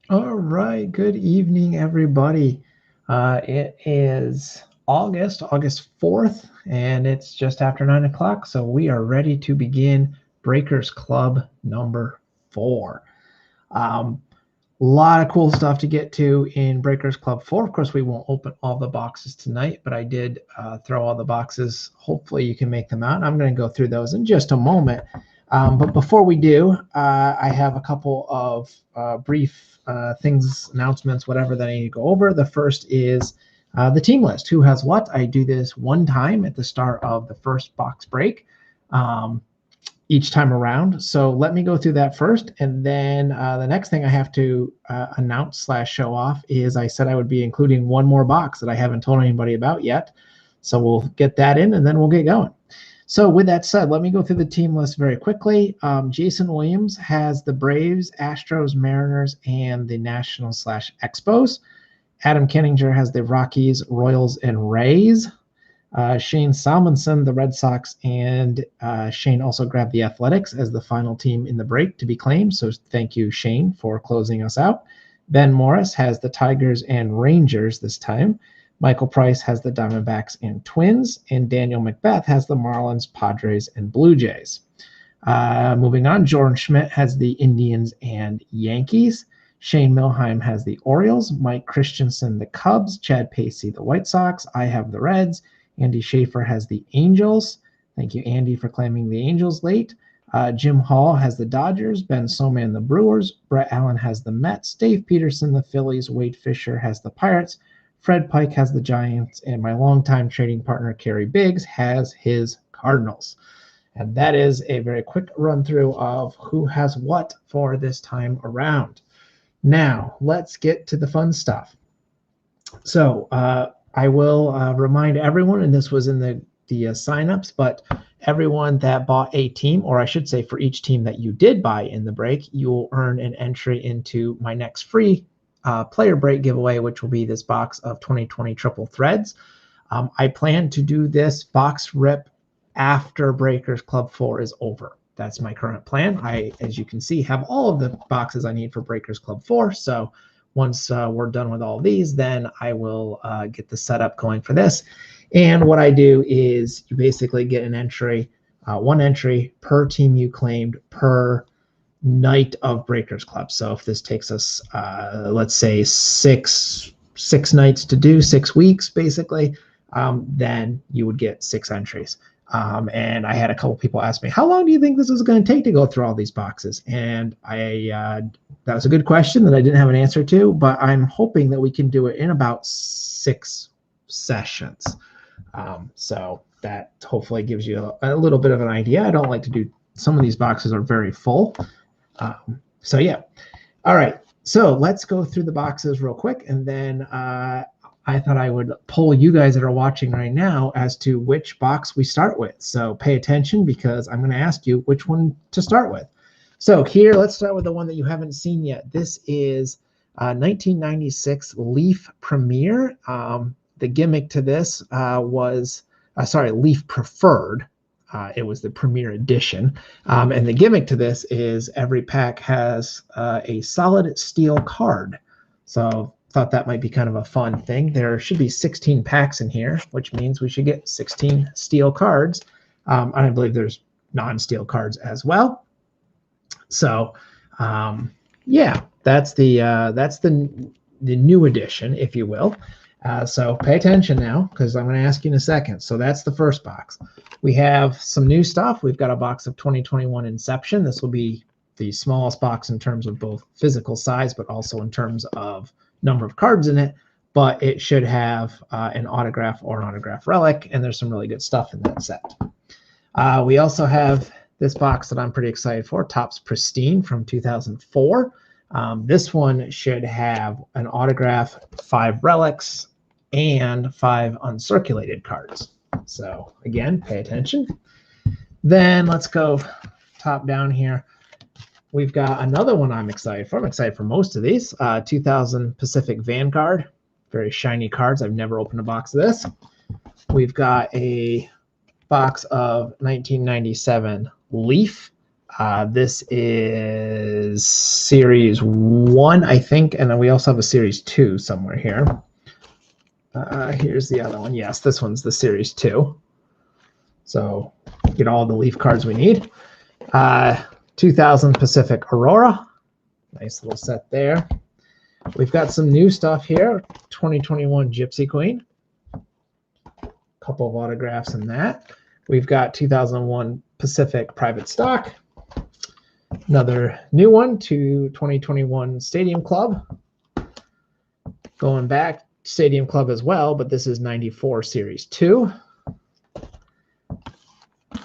All right, good evening, everybody. It is August 4th, and it's just after 9 o'clock, so we are ready to begin Breakers Club number 4. Um, a lot of cool stuff to get to in Breakers Club 4. Of course, we won't open all the boxes tonight, but I did throw all the boxes. Hopefully, you can make them out. I'm going to go through those in just a moment. But before we do, I have a couple of brief things, announcements, whatever that I need to go over. The first is the team list. Who has what? I do this one time at the start of the first box break. Um, each time around. So let me go through that first. And then the next thing I have to announce slash show off is I said I would be including one more box that I haven't told anybody about yet. So we'll get that in and then we'll get going. So with that said, let me go through the team list very quickly. Jason Williams has the Braves, Astros, Mariners, and the Nationals slash Expos. Adam Kenninger has the Rockies, Royals, and Rays. Shane Salmonson, the Red Sox, and Shane also grabbed the Athletics as the final team in the break to be claimed. So thank you, Shane, for closing us out. Ben Morris has the Tigers and Rangers this time. Michael Price has the Diamondbacks and Twins, and Daniel Macbeth has the Marlins, Padres, and Blue Jays. Moving on, Jordan Schmidt has the Indians and Yankees. Shane Milheim has the Orioles, Mike Christensen the Cubs, Chad Pacey the White Sox. I have the Reds. Andy Schaefer has the Angels. Thank you, Andy, for claiming the Angels late. Jim Hall has the Dodgers. Ben Soman the Brewers. Brett Allen has the Mets. Dave Peterson the Phillies. Wade Fisher has the Pirates. Fred Pike has the Giants. And my longtime trading partner, Kerry Biggs, has his Cardinals. And that is a very quick run through of who has what for this time around. Now, let's get to the fun stuff. So, I will remind everyone, and this was in the signups, but everyone that bought a team, or I should say for each team that you did buy in the break, you will earn an entry into my next free player break giveaway, which will be this box of 2020 Triple Threads. I plan to do this box rip after Breakers Club 4 is over. That's my current plan. I, as you can see, have all of the boxes I need for Breakers Club 4. So once we're done with all these, then I will get the setup going for this. And what I do is you basically get an entry, one entry per team you claimed per night of Breakers Club. So if this takes us, let's say six nights to do, 6 weeks basically, then you would get 6 entries. And I had a couple people ask me, how long do you think this is going to take to go through all these boxes? And that was a good question that I didn't have an answer to, but I'm hoping that we can do it in about 6 sessions. So that hopefully gives you a little bit of an idea. I don't like to do, some of these boxes are very full. So yeah. All right. So let's go through the boxes real quick, and then I thought I would poll you guys that are watching right now as to which box we start with. So pay attention because I'm going to ask you which one to start with. So here, let's start with the one that you haven't seen yet. This is 1996 Leaf Premier. The gimmick to this was, Leaf Preferred. It was the Premier Edition. And the gimmick to this is every pack has a solid steel card. So thought that might be kind of a fun thing. There should be 16 packs in here, which means we should get 16 steel cards. I believe there's non-steel cards as well. So, yeah, that's the new edition, if you will. So pay attention now because I'm going to ask you in a second. So that's the first box. We have some new stuff. We've got a box of 2021 Inception. This will be the smallest box in terms of both physical size, but also in terms of number of cards in it. But it should have an autograph or an autograph relic, and there's some really good stuff in that set. We also have this box that I'm pretty excited for, Topps Pristine from 2004. This one should have an autograph, 5 relics, and 5 uncirculated cards. So again, pay attention. Then let's go top down here. We've got another one I'm excited for. I'm excited for most of these. 2000 Pacific Vanguard. Very shiny cards. I've never opened a box of this. We've got a box of 1997 Leaf. This is Series 1, I think, and then we also have a Series 2 somewhere here. Here's the other one. Yes, this one's the Series 2. So get all the Leaf cards we need. 2000 Pacific Aurora. Nice little set there. We've got some new stuff here. 2021 Gypsy Queen. A couple of autographs in that. We've got 2001 Pacific Private Stock. Another new one to 2021 Stadium Club. Going back, Stadium Club as well, but this is 94 Series 2.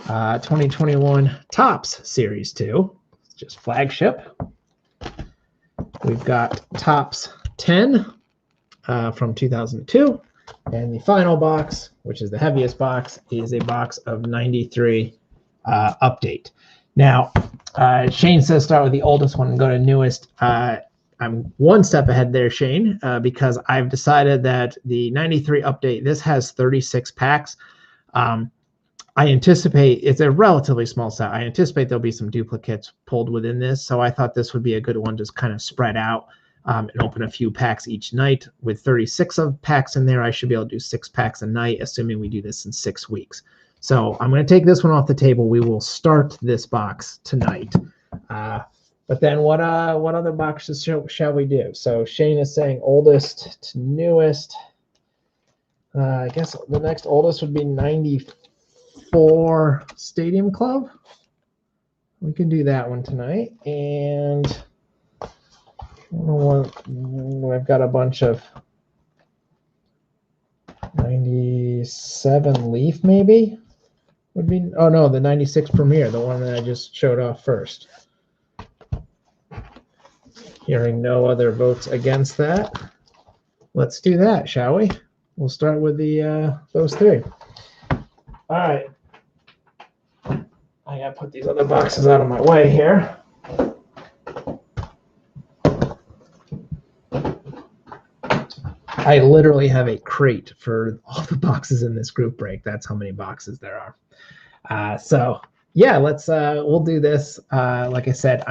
2021 Topps Series 2, just flagship. We've got Topps 10 from 2002. And the final box, which is the heaviest box, is a box of 93 update. Now, Shane says start with the oldest one and go to newest. I'm one step ahead there, Shane, because I've decided that the 93 update, this has 36 packs. I anticipate it's a relatively small set. I anticipate there'll be some duplicates pulled within this. So I thought this would be a good one to kind of spread out and open a few packs each night. With 36 of packs in there, I should be able to do 6 packs a night, assuming we do this in 6 weeks. So I'm going to take this one off the table. We will start this box tonight. But then what other boxes shall we do? So Shane is saying oldest to newest. I guess the next oldest would be 94 Stadium Club. We can do that one tonight. And I've got a bunch of 97 Leaf maybe. Would be, oh no, the 96 Premier, the one that I just showed off first. Hearing no other votes against that, let's do that, shall we? We'll start with the those 3. All right. I gotta put these other boxes out of my way here. I literally have a crate for all the boxes in this group break. That's how many boxes there are. So yeah, we'll do this. Like I said,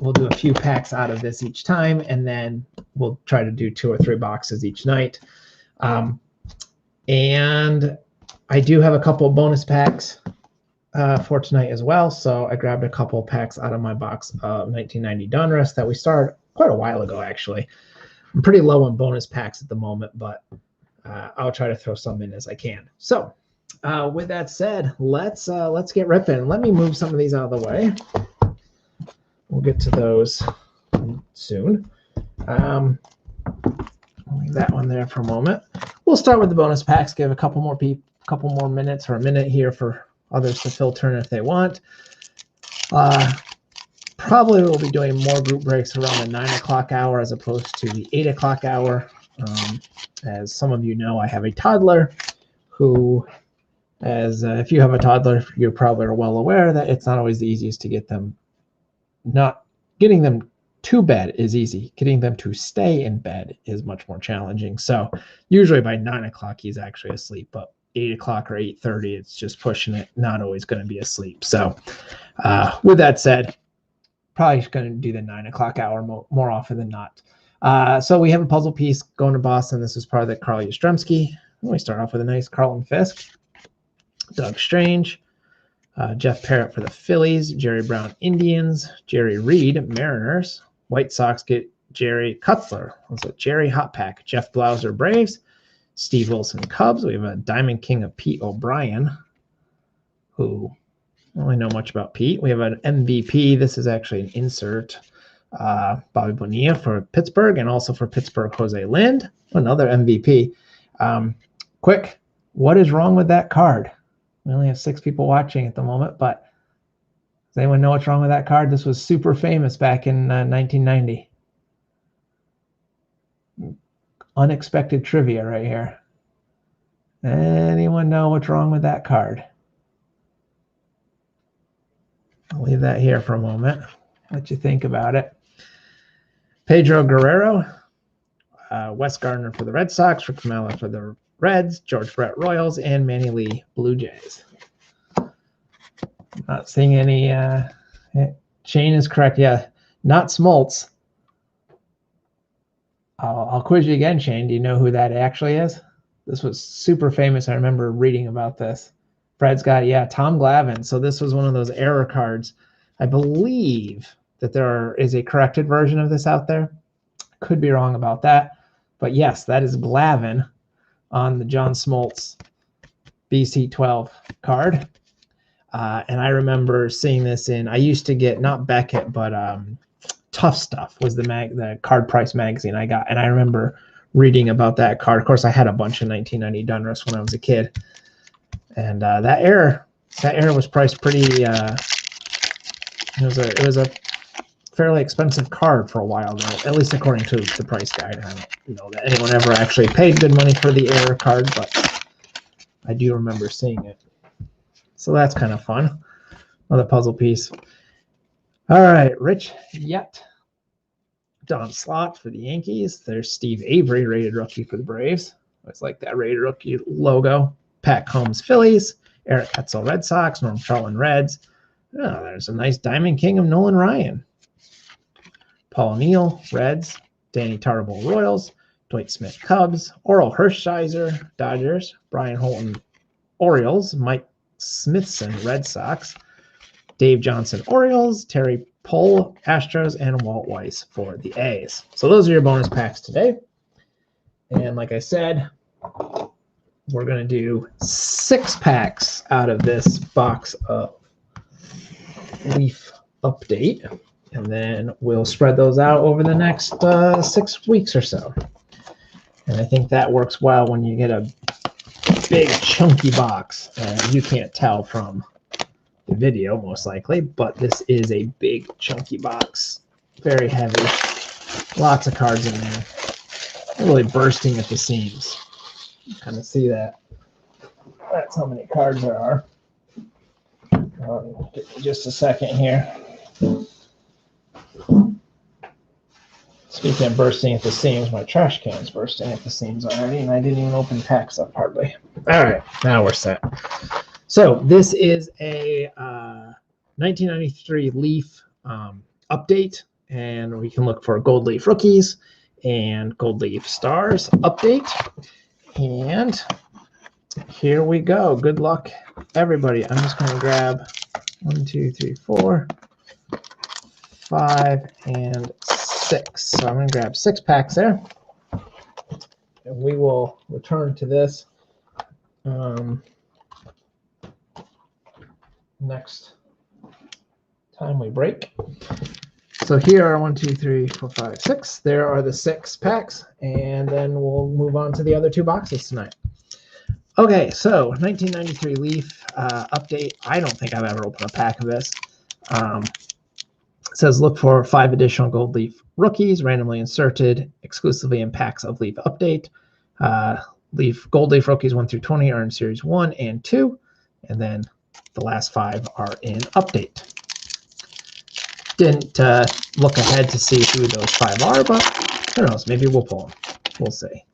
we'll do a few packs out of this each time, and then we'll try to do 2 or 3 boxes each night. And I do have a couple of bonus packs for tonight as well. So I grabbed a couple of packs out of my box of 1990 Donruss that we started quite a while ago, actually. I'm pretty low on bonus packs at the moment, but I'll try to throw some in as I can. So with that said, let's get ripping. Let me move some of these out of the way. We'll get to those soon. I'll leave that one there for a moment. We'll start with the bonus packs. Give a couple more minutes, or a minute here for others to filter in if they want. Probably we'll be doing more group breaks around the 9 o'clock hour as opposed to the 8 o'clock hour. As some of you know, I have a toddler who, if you have a toddler, you probably are well aware that it's not always the easiest to get them. Not getting them to bed is easy. Getting them to stay in bed is much more challenging. So usually by 9 o'clock, he's actually asleep, but 8 o'clock or 8:30, it's just pushing it. Not always going to be asleep. So with that said, probably going to do the 9 o'clock hour more often than not. So we have a puzzle piece going to Boston. This is part of the Carl Yastrzemski. We start off with a nice Carlton Fisk, Doug Strange, Jeff Parrott for the Phillies, Jerry Brown Indians, Jerry Reed Mariners, White Sox get Jerry Kutzler. Also Jerry Hotpack, Jeff Blauser Braves, Steve Wilson Cubs. We have a Diamond King of Pete O'Brien, who I don't really know much about Pete. We have an MVP. This is actually an insert. Bobby Bonilla for Pittsburgh, and also for Pittsburgh, Jose Lind, another MVP. Quick, what is wrong with that card? We only have 6 people watching at the moment, but does anyone know what's wrong with that card? This was super famous back in 1990. Unexpected trivia right here. Anyone know what's wrong with that card? I'll leave that here for a moment. Let you think about it. Pedro Guerrero, Wes Gardner for the Red Sox, Rick Mella for the Reds, George Brett Royals, and Manny Lee Blue Jays. Not seeing any Shane is correct. Yeah, not Smoltz. I'll quiz you again, Shane. Do you know who that actually is? This was super famous. I remember reading about this. Fred's got it. Yeah, Tom Glavine. So this was one of those error cards. I believe that there is a corrected version of this out there. Could be wrong about that. But yes, that is Glavine on the John Smoltz BC12 card. And I remember seeing this in, I used to get, not Beckett, but Tough Stuff was the card price magazine I got. And I remember reading about that card. Of course, I had a bunch of 1990 Donruss when I was a kid. And that error was priced pretty, it was a fairly expensive card for a while, though, at least according to the price guide. I don't know that anyone ever actually paid good money for the error card, but I do remember seeing it. So that's kind of fun. Another puzzle piece. All right, Rich Yet. Don Slott for the Yankees. There's Steve Avery, rated rookie for the Braves. Looks like that rated rookie logo. Pat Combs, Phillies. Eric Hetzel, Red Sox. Norm Charlin, Reds. Oh, there's a nice Diamond King of Nolan Ryan. Paul O'Neill, Reds. Danny Tarble, Royals. Dwight Smith, Cubs. Oral Hershiser, Dodgers. Brian Holton, Orioles. Mike Smithson, Red Sox. Dave Johnson, Orioles. Terry Pohl, Astros, and Walt Weiss for the A's. So those are your bonus packs today. And like I said, we're going to do 6 packs out of this box of Leaf Update. And then we'll spread those out over the next 6 weeks or so. And I think that works well when you get a big chunky box. And you can't tell from the video, most likely, but this is a big chunky box. Very heavy. Lots of cards in there. Really bursting at the seams. You kind of see that. That's how many cards there are. Just a second here. Speaking of bursting at the seams, my trash can's bursting at the seams already, and I didn't even open packs up hardly. All right, now we're set. So this is a 1993 Leaf update, and we can look for Gold Leaf Rookies and Gold Leaf Stars update. And here we go. Good luck, everybody. I'm just going to grab 1, 2, 3, 4, 5, and 6. So I'm going to grab 6 packs there, and we will return to this next time we break. So here are 1, 2, 3, 4, 5, 6. There are the 6 packs, and then we'll move on to the other 2 boxes tonight. Okay, so 1993 Leaf update. I don't think I've ever opened a pack of this. It says look for 5 additional Gold Leaf Rookies randomly inserted exclusively in packs of Leaf update. Gold Leaf Rookies 1 through 20 are in Series 1 and 2, and then the last 5 are in update. Didn't look ahead to see who those 5 are, but who knows? Maybe we'll pull them. We'll see.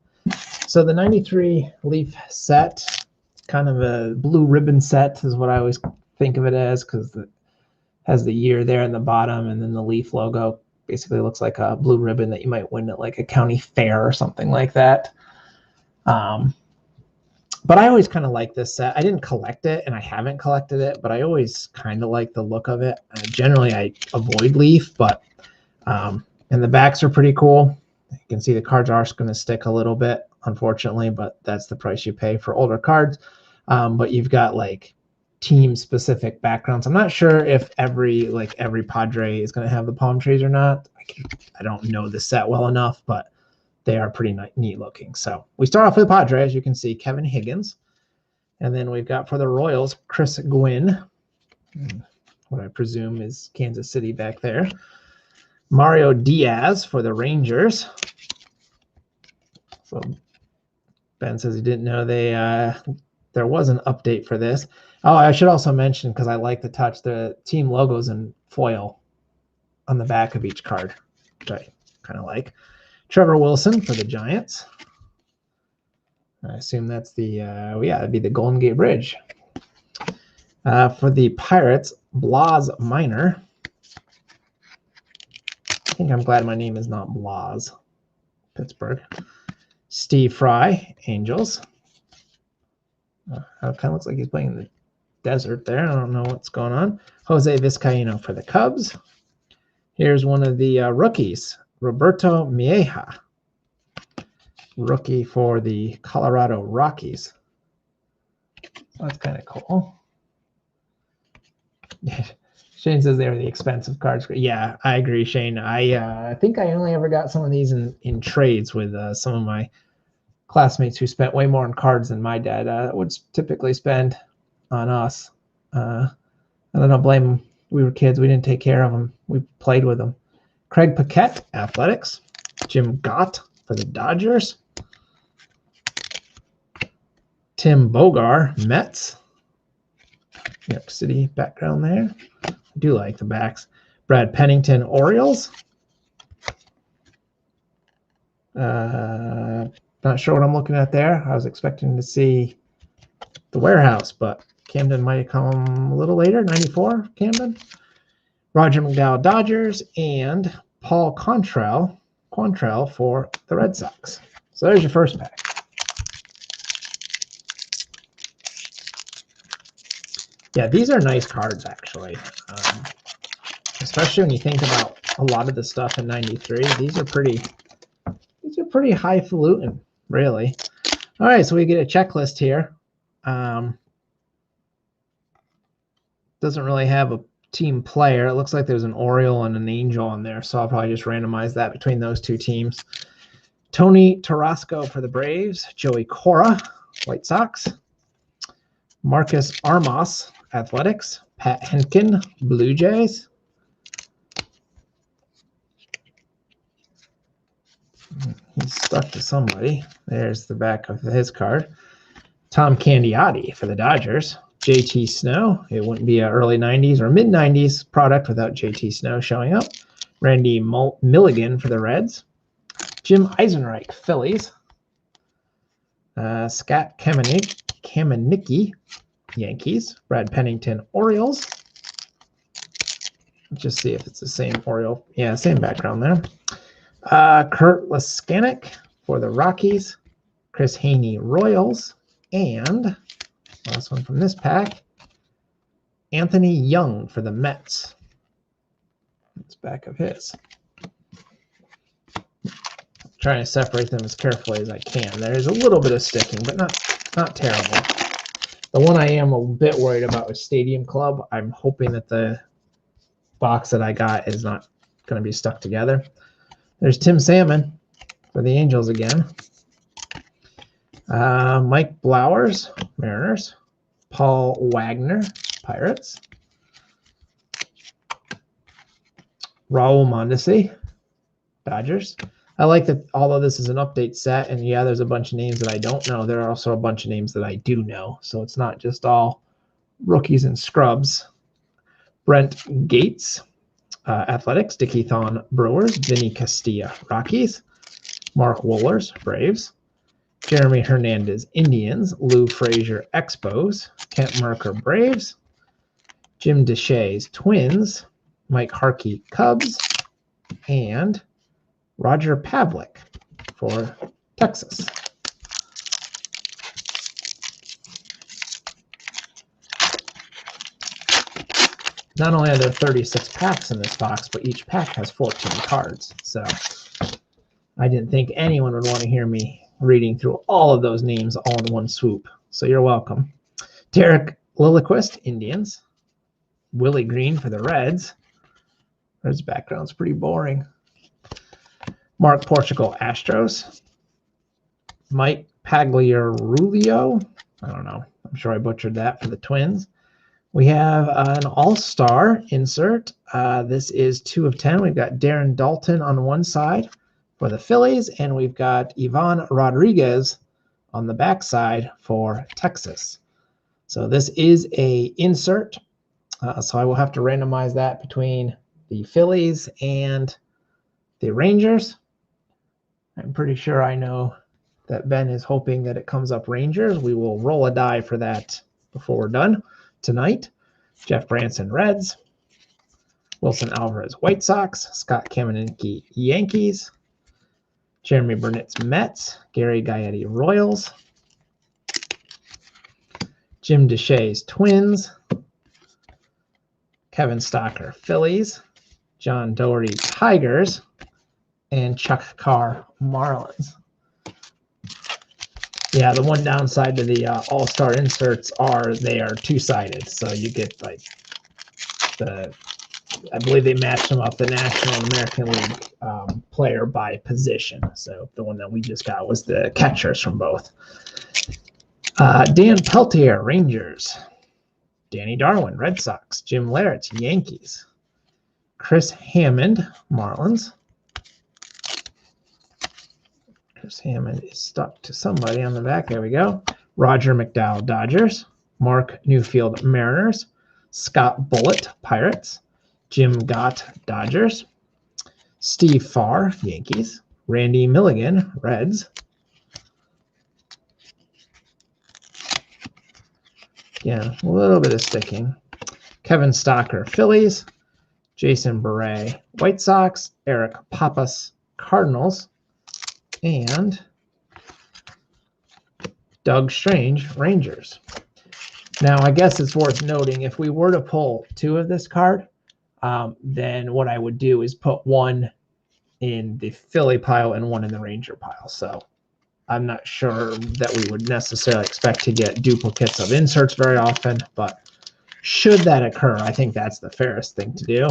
So the 93 Leaf set, kind of a blue ribbon set is what I always think of it as, because it has the year there in the bottom, and then the Leaf logo basically looks like a blue ribbon that you might win at like a county fair or something like that. But I always kind of like this set. I didn't collect it, and I haven't collected it, but I always kind of like the look of it. Generally, I avoid Leaf, but and the backs are pretty cool. You can see the cards are going to stick a little bit, unfortunately, but that's the price you pay for older cards. But you've got like team-specific backgrounds. I'm not sure if every Padre is going to have the palm trees or not. I don't know the set well enough, but they are pretty neat looking. So we start off with the Padres. As you can see, Kevin Higgins. And then we've got for the Royals, Chris Gwynn, what I presume is Kansas City back there. Mario Diaz for the Rangers. So Ben says he didn't know there was an update for this. Oh, I should also mention, because I like the touch, the team logos in foil on the back of each card, which I kind of like. Trevor Wilson for the Giants. I assume that's the, it'd be the Golden Gate Bridge. For the Pirates, Blas Minor. I think I'm glad my name is not Blas. Pittsburgh. Steve Fry, Angels. It kind of looks like he's playing in the desert there. I don't know what's going on. Jose Vizcaíno for the Cubs. Here's one of the rookies, Roberto Mieja, rookie for the Colorado Rockies. So that's kind of cool. Shane says they were the expensive cards. Yeah, I agree, Shane. I think I only ever got some of these in trades with some of my classmates who spent way more on cards than my dad would typically spend on us. I don't blame them. We were kids. We didn't take care of them. We played with them. Craig Paquette, Athletics. Jim Gott for the Dodgers. Tim Bogar, Mets. New York City background there. I do like the backs. Brad Pennington, Orioles. Not sure what I'm looking at there. I was expecting to see the warehouse, but Camden might have come a little later. 94, Camden. Roger McDowell, Dodgers, and Paul Quantrill for the Red Sox. So there's your first pack. Yeah, these are nice cards, actually. Especially when you think about a lot of the stuff in 93. These are pretty highfalutin, really. All right, so we get a checklist here. Doesn't really have a team player. It looks like there's an Oriole and an Angel on there, so I'll probably just randomize that between those two teams. Tony Tarasco for the Braves. Joey Cora, White Sox. Marcus Armas, Athletics. Pat Henkin, Blue Jays. He's stuck to somebody. There's the back of his card. Tom Candiotti for the Dodgers. JT Snow. It wouldn't be an early 90s or mid-90s product without JT Snow showing up. Randy Milligan for the Reds. Jim Eisenreich, Phillies. Scott Kamenicki, Yankees. Brad Pennington, Orioles. Let's just see if it's the same Oriole. Yeah, same background there. Kurt Laskanik for the Rockies. Chris Haney, Royals. And last one from this pack, Anthony Young for the Mets. That's back of his. Trying to separate them as carefully as I can. There's a little bit of sticking, but not terrible. The one I am a bit worried about is Stadium Club. I'm hoping that the box that I got is not going to be stuck together. There's Tim Salmon for the Angels again. Mike Blowers, Mariners. Paul Wagner, Pirates. Raul Mondesi, Dodgers. I like that although this is an update set, and yeah, there's a bunch of names that I don't know, there are also a bunch of names that I do know. So it's not just all rookies and scrubs. Brent Gates, Athletics. Dickie Thon, Brewers. Vinny Castilla, Rockies. Mark Wohlers, Braves. Jeremy Hernandez, Indians. Lou Frazier, Expos. Kent Merker, Braves. Jim Deshays, Twins. Mike Harkey, Cubs. And Roger Pavlik for Texas. Not only are there 36 packs in this box, but each pack has 14 cards. So I didn't think anyone would want to hear me reading through all of those names all in one swoop. So you're welcome. Derek Lilliquist, Indians. Willie Green for the Reds. His background's pretty boring. Mark Portugal, Astros. Mike Pagliarulio. I don't know. I'm sure I butchered that for the Twins. We have an all-star insert. This is 2 of 10. We've got Darren Dalton on one side for the Phillies, and we've got Ivan Rodriguez on the backside for Texas. So this is a insert. So I will have to randomize that between the Phillies and the Rangers. I'm pretty sure I know that Ben is hoping that it comes up Rangers. We will roll a die for that before we're done tonight. Jeff Branson, Reds. Wilson Alvarez, White Sox. Scott Kamenicki, Yankees. Jeremy Burnett's Mets. Gary Gaetti, Royals. Jim Deshaies, Twins. Kevin Stocker, Phillies. John Doherty, Tigers. And Chuck Carr, Marlins. Yeah, the one downside to the All-Star inserts are they are two-sided. So you get like I believe they matched them up, the National and American League player by position. So the one that we just got was the catchers from both. Dan Peltier, Rangers. Danny Darwin, Red Sox. Jim Lehrer, Yankees. Chris Hammond, Marlins. Chris Hammond is stuck to somebody on the back. There we go. Roger McDowell, Dodgers. Mark Newfield, Mariners. Scott Bullitt, Pirates. Jim Gott, Dodgers. Steve Farr, Yankees. Randy Milligan, Reds. Yeah, a little bit of sticking. Kevin Stocker, Phillies. Jason Beret, White Sox. Eric Pappas, Cardinals. And Doug Strange, Rangers. Now, I guess it's worth noting, if we were to pull two of this card, then what I would do is put one in the Philly pile and one in the Ranger pile. So I'm not sure that we would necessarily expect to get duplicates of inserts very often, but should that occur, I think that's the fairest thing to do.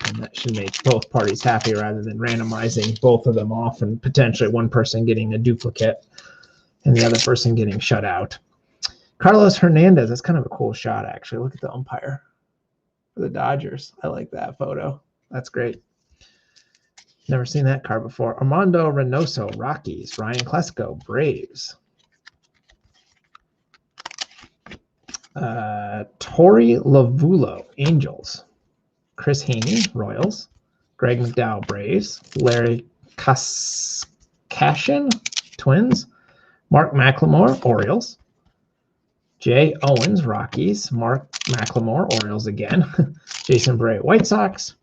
And that should make both parties happy rather than randomizing both of them off and potentially one person getting a duplicate and the other person getting shut out. Carlos Hernandez, that's kind of a cool shot, actually. Look at the umpire for the Dodgers. I like that photo. That's great. Never seen that card before. Armando Reynoso, Rockies. Ryan Klesko, Braves. Torey Lavulo, Angels. Chris Haney, Royals. Greg McDowell, Braves. Larry Cashin, Twins. Mark McLemore, Orioles. Jay Owens, Rockies. Mark McLemore, Orioles again. Jason Bray, White Sox.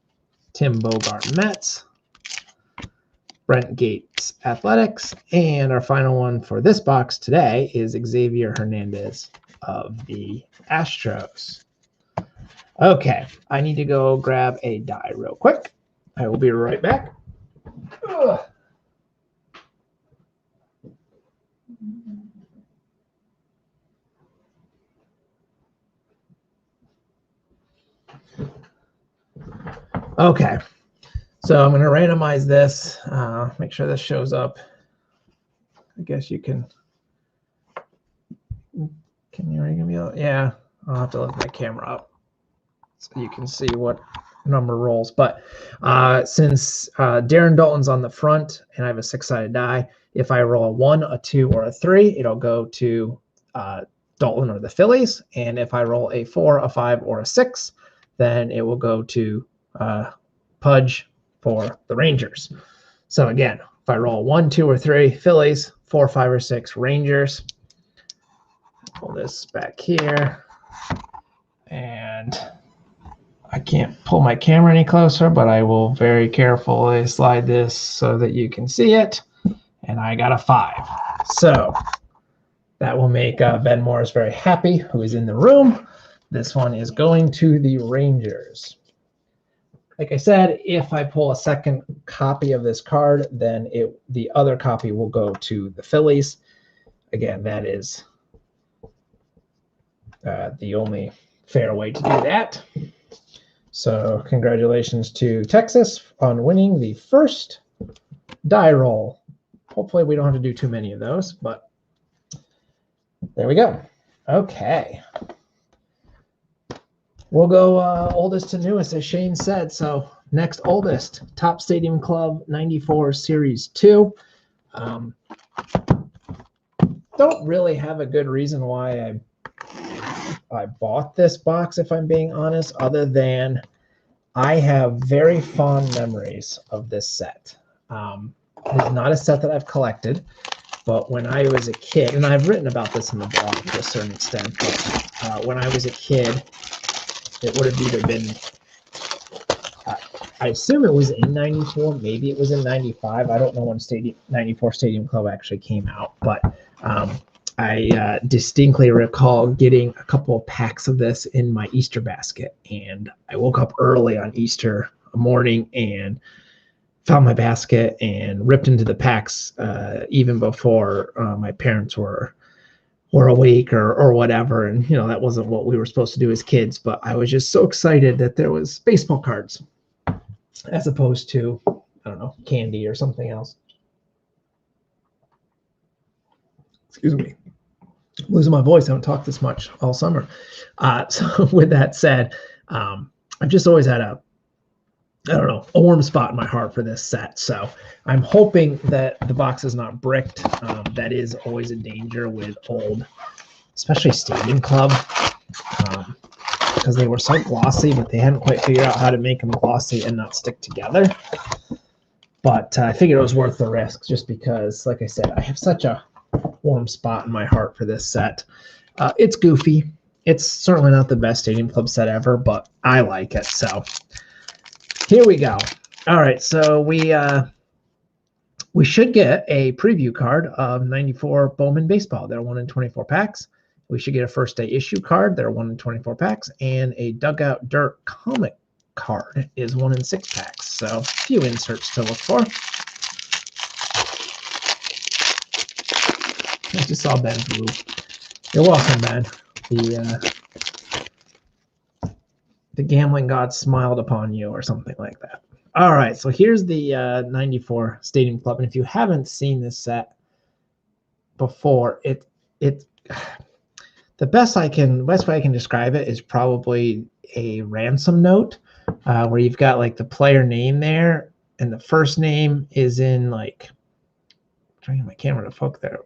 Tim Bogart, Mets. Brent Gates, Athletics. And our final one for this box today is Xavier Hernandez of the Astros. Okay, I need to go grab a die real quick. I will be right back. Ugh. Okay, so I'm going to randomize this. Make sure this shows up. I guess you can. Can you ring me out? Yeah, I'll have to lift my camera up so you can see what number rolls. But since Darren Dalton's on the front and I have a 6-sided die, if I roll a 1, a 2, or a 3, it'll go to Dalton or the Phillies. And if I roll a 4, a 5, or a 6, then it will go to Pudge for the Rangers. So again, if I roll 1, 2, or 3, Phillies, 4, 5, or 6, Rangers. Pull this back here. And I can't pull my camera any closer, but I will very carefully slide this so that you can see it. And I got a 5. So that will make Ben Morris very happy, who is in the room. This one is going to the Rangers. Like I said, if I pull a second copy of this card, then the other copy will go to the Phillies. Again, that is the only fair way to do that. So congratulations to Texas on winning the first die roll. Hopefully we don't have to do too many of those, but there we go. Okay. We'll go oldest to newest, as Shane said. So next oldest, Top Stadium Club 94 Series 2. Don't really have a good reason why I bought this box, if I'm being honest, other than I have very fond memories of this set. It's not a set that I've collected, but when I was a kid, and I've written about this in the blog to a certain extent, but when I was a kid, it would have either been I assume it was in 94. Maybe it was in 95. I don't know when 94 Stadium Club actually came out, but I distinctly recall getting a couple of packs of this in my Easter basket. And I woke up early on Easter morning and found my basket and ripped into the packs even before my parents were awake or whatever. And, that wasn't what we were supposed to do as kids. But I was just so excited that there was baseball cards as opposed to, I don't know, candy or something else. Excuse me. I'm losing my voice. I haven't talked this much all summer. So with that said, I've just always had a warm spot in my heart for this set. So I'm hoping that the box is not bricked. That is always a danger with old, especially Stadium Club, because they were so glossy, but they hadn't quite figured out how to make them glossy and not stick together. But I figured it was worth the risk just because, like I said, I have such a warm spot in my heart for this set. It's goofy. It's certainly not the best Stadium Club set ever, but I like it. So here we go. All right, so we should get a preview card of 94 Bowman Baseball. They're 1 in 24 packs. We should get a first day issue card. They're 1 in 24 packs. And a Dugout Dirt comic card is 1 in 6 packs. So a few inserts to look for. I just saw Ben's blue. You're welcome, Ben. The gambling god smiled upon you or something like that. All right, so here's the 94 Stadium Club. And if you haven't seen this set before, the best way I can describe it is probably a ransom note where you've got like the player name there, and the first name is in like, I'm trying to get my camera to focus there.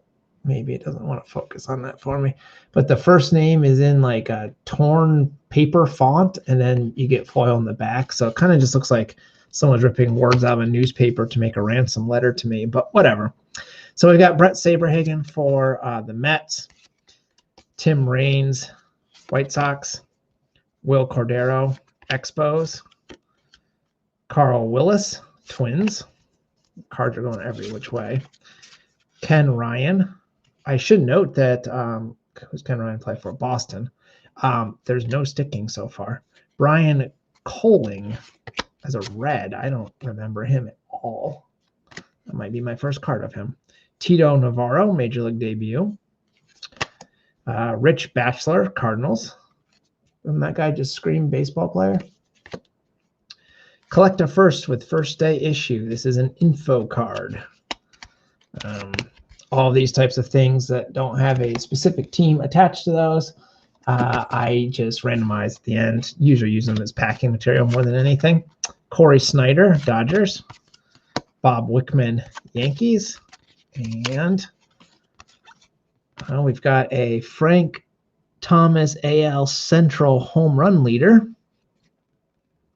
Maybe it doesn't want to focus on that for me, but the first name is in like a torn paper font, and then you get foil in the back. So it kind of just looks like someone's ripping words out of a newspaper to make a ransom letter to me, but whatever. So we've got Brett Saberhagen for the Mets, Tim Raines, White Sox, Will Cordero, Expos, Carl Willis, Twins. Cards are going every which way. Ken Ryan. I should note that who's Ken Ryan play for? Boston. There's no sticking so far. Brian Coling as a red. I don't remember him at all. That might be my first card of him. Tito Navarro, Major League debut. Rich Batchelor, Cardinals. Didn't that guy just scream baseball player? Collect a first with first day issue. This is an info card. All these types of things that don't have a specific team attached to those, I just randomize at the end. Usually use them as packing material more than anything. Corey Snyder, Dodgers. Bob Wickman, Yankees. And we've got a Frank Thomas AL Central home run leader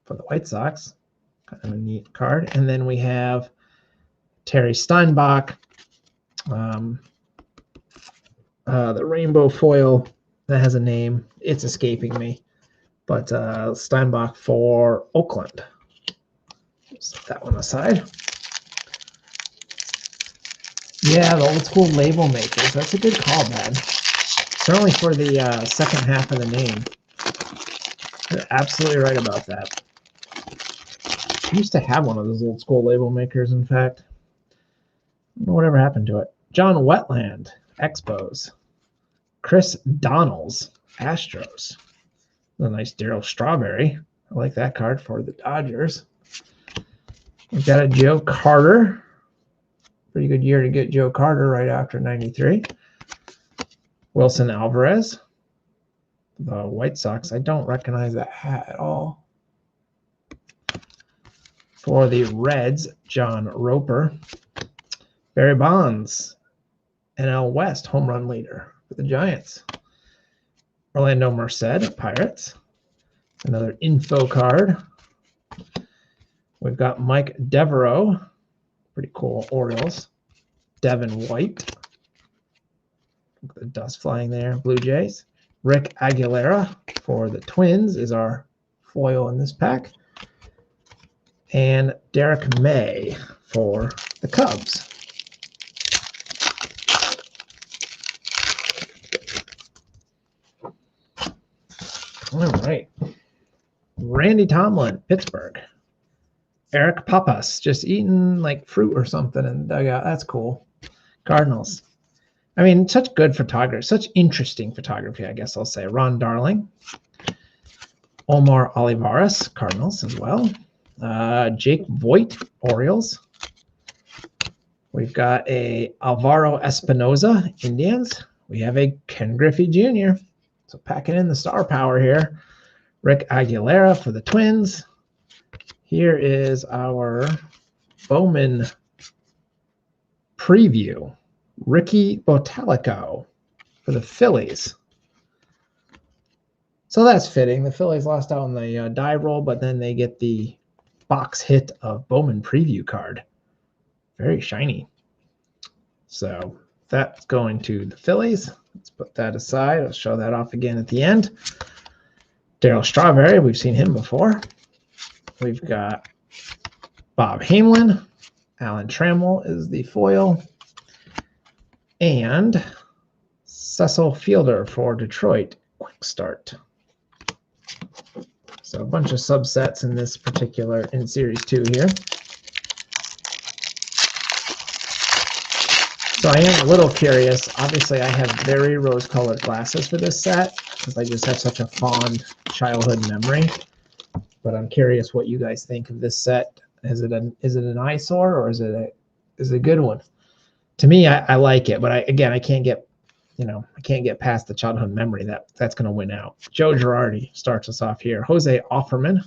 for the White Sox. Kind of a neat card. And then we have Terry Steinbach, the rainbow foil that has a name. It's escaping me. But Steinbach for Oakland. Set that one aside. Yeah, the old school label makers. That's a good call, Ben. Certainly for the second half of the name. You're absolutely right about that. I used to have one of those old school label makers, in fact. I don't know whatever happened to it. John Wetland, Expos. Chris Donnells, Astros. A nice Darryl Strawberry. I like that card for the Dodgers. We've got a Joe Carter. Pretty good year to get Joe Carter right after 93. Wilson Alvarez, the White Sox. I don't recognize that hat at all. For the Reds, John Roper. Barry Bonds, NL West home run leader for the Giants. Orlando Merced, Pirates. Another info card. We've got Mike Devereaux, pretty cool, Orioles. Devin White, the dust flying there, Blue Jays. Rick Aguilera for the Twins is our foil in this pack. and Derek May for the Cubs. All right. Randy Tomlin, Pittsburgh. Eric Papas, just eating like fruit or something in the dugout. That's cool. Cardinals. I mean, such good photography, such interesting photography, I guess I'll say. Ron Darling. Omar Olivares, Cardinals as well. Jake Voigt, Orioles. We've got a Alvaro Espinoza, Indians. We have a Ken Griffey Jr. So packing in the star power here. Rick Aguilera for the Twins. Here is our Bowman preview. Ricky Botalico for the Phillies. So that's fitting. The Phillies lost out on the die roll, but then they get the box hit of Bowman preview card. Very shiny. So that's going to the Phillies. Let's put that aside. I'll show that off again at the end. Darryl Strawberry, we've seen him before. We've got Bob Hamlin. Alan Trammell is the foil. And Cecil Fielder for Detroit. Quick start. So a bunch of subsets in this particular, in Series 2 here. So I am a little curious. Obviously, I have very rose-colored glasses for this set because I just have such a fond childhood memory. But I'm curious what you guys think of this set. Is it an eyesore or is it a good one? To me, I like it, but I can't get past the childhood memory. That's going to win out. Joe Girardi starts us off here. Jose Offerman,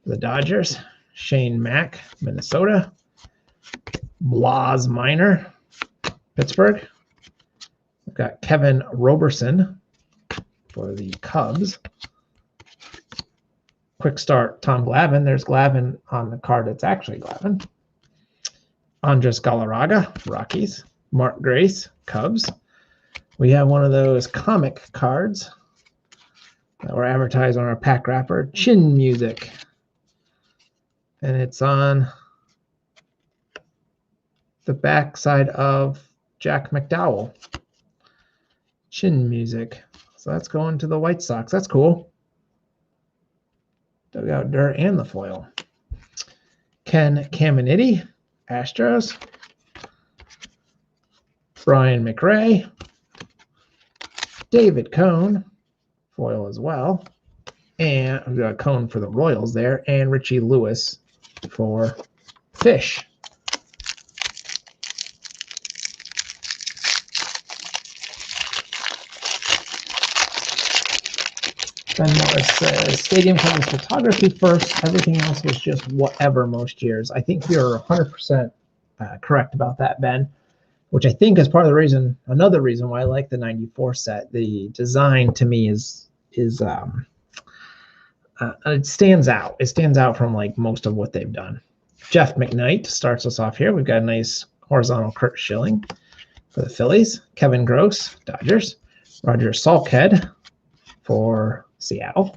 the Dodgers. Shane Mack, Minnesota. Blas Minor, Pittsburgh. We've got Kevin Roberson for the Cubs. Quick start, Tom Glavine. There's Glavine on the card. It's actually Glavine. Andres Galarraga, Rockies. Mark Grace, Cubs. We have one of those comic cards that were advertised on our pack wrapper, Chin Music. And it's on the back side of Jack McDowell. Chin Music. So that's going to the White Sox. That's cool. Dugout dirt and the foil. Ken Caminiti, Astros. Brian McRae. David Cone, foil as well. And we've got Cone for the Royals there. And Richie Lewis for Fish. Ben Morris says, Stadium covers photography first. Everything else was just whatever most years. I think you're 100% correct about that, Ben, which I think is part of the reason, another reason why I like the 94 set. The design to me it stands out. It stands out from like most of what they've done. Jeff McKnight starts us off here. We've got a nice horizontal Kurt Schilling for the Phillies. Kevin Gross, Dodgers. Roger Salkhead for Seattle.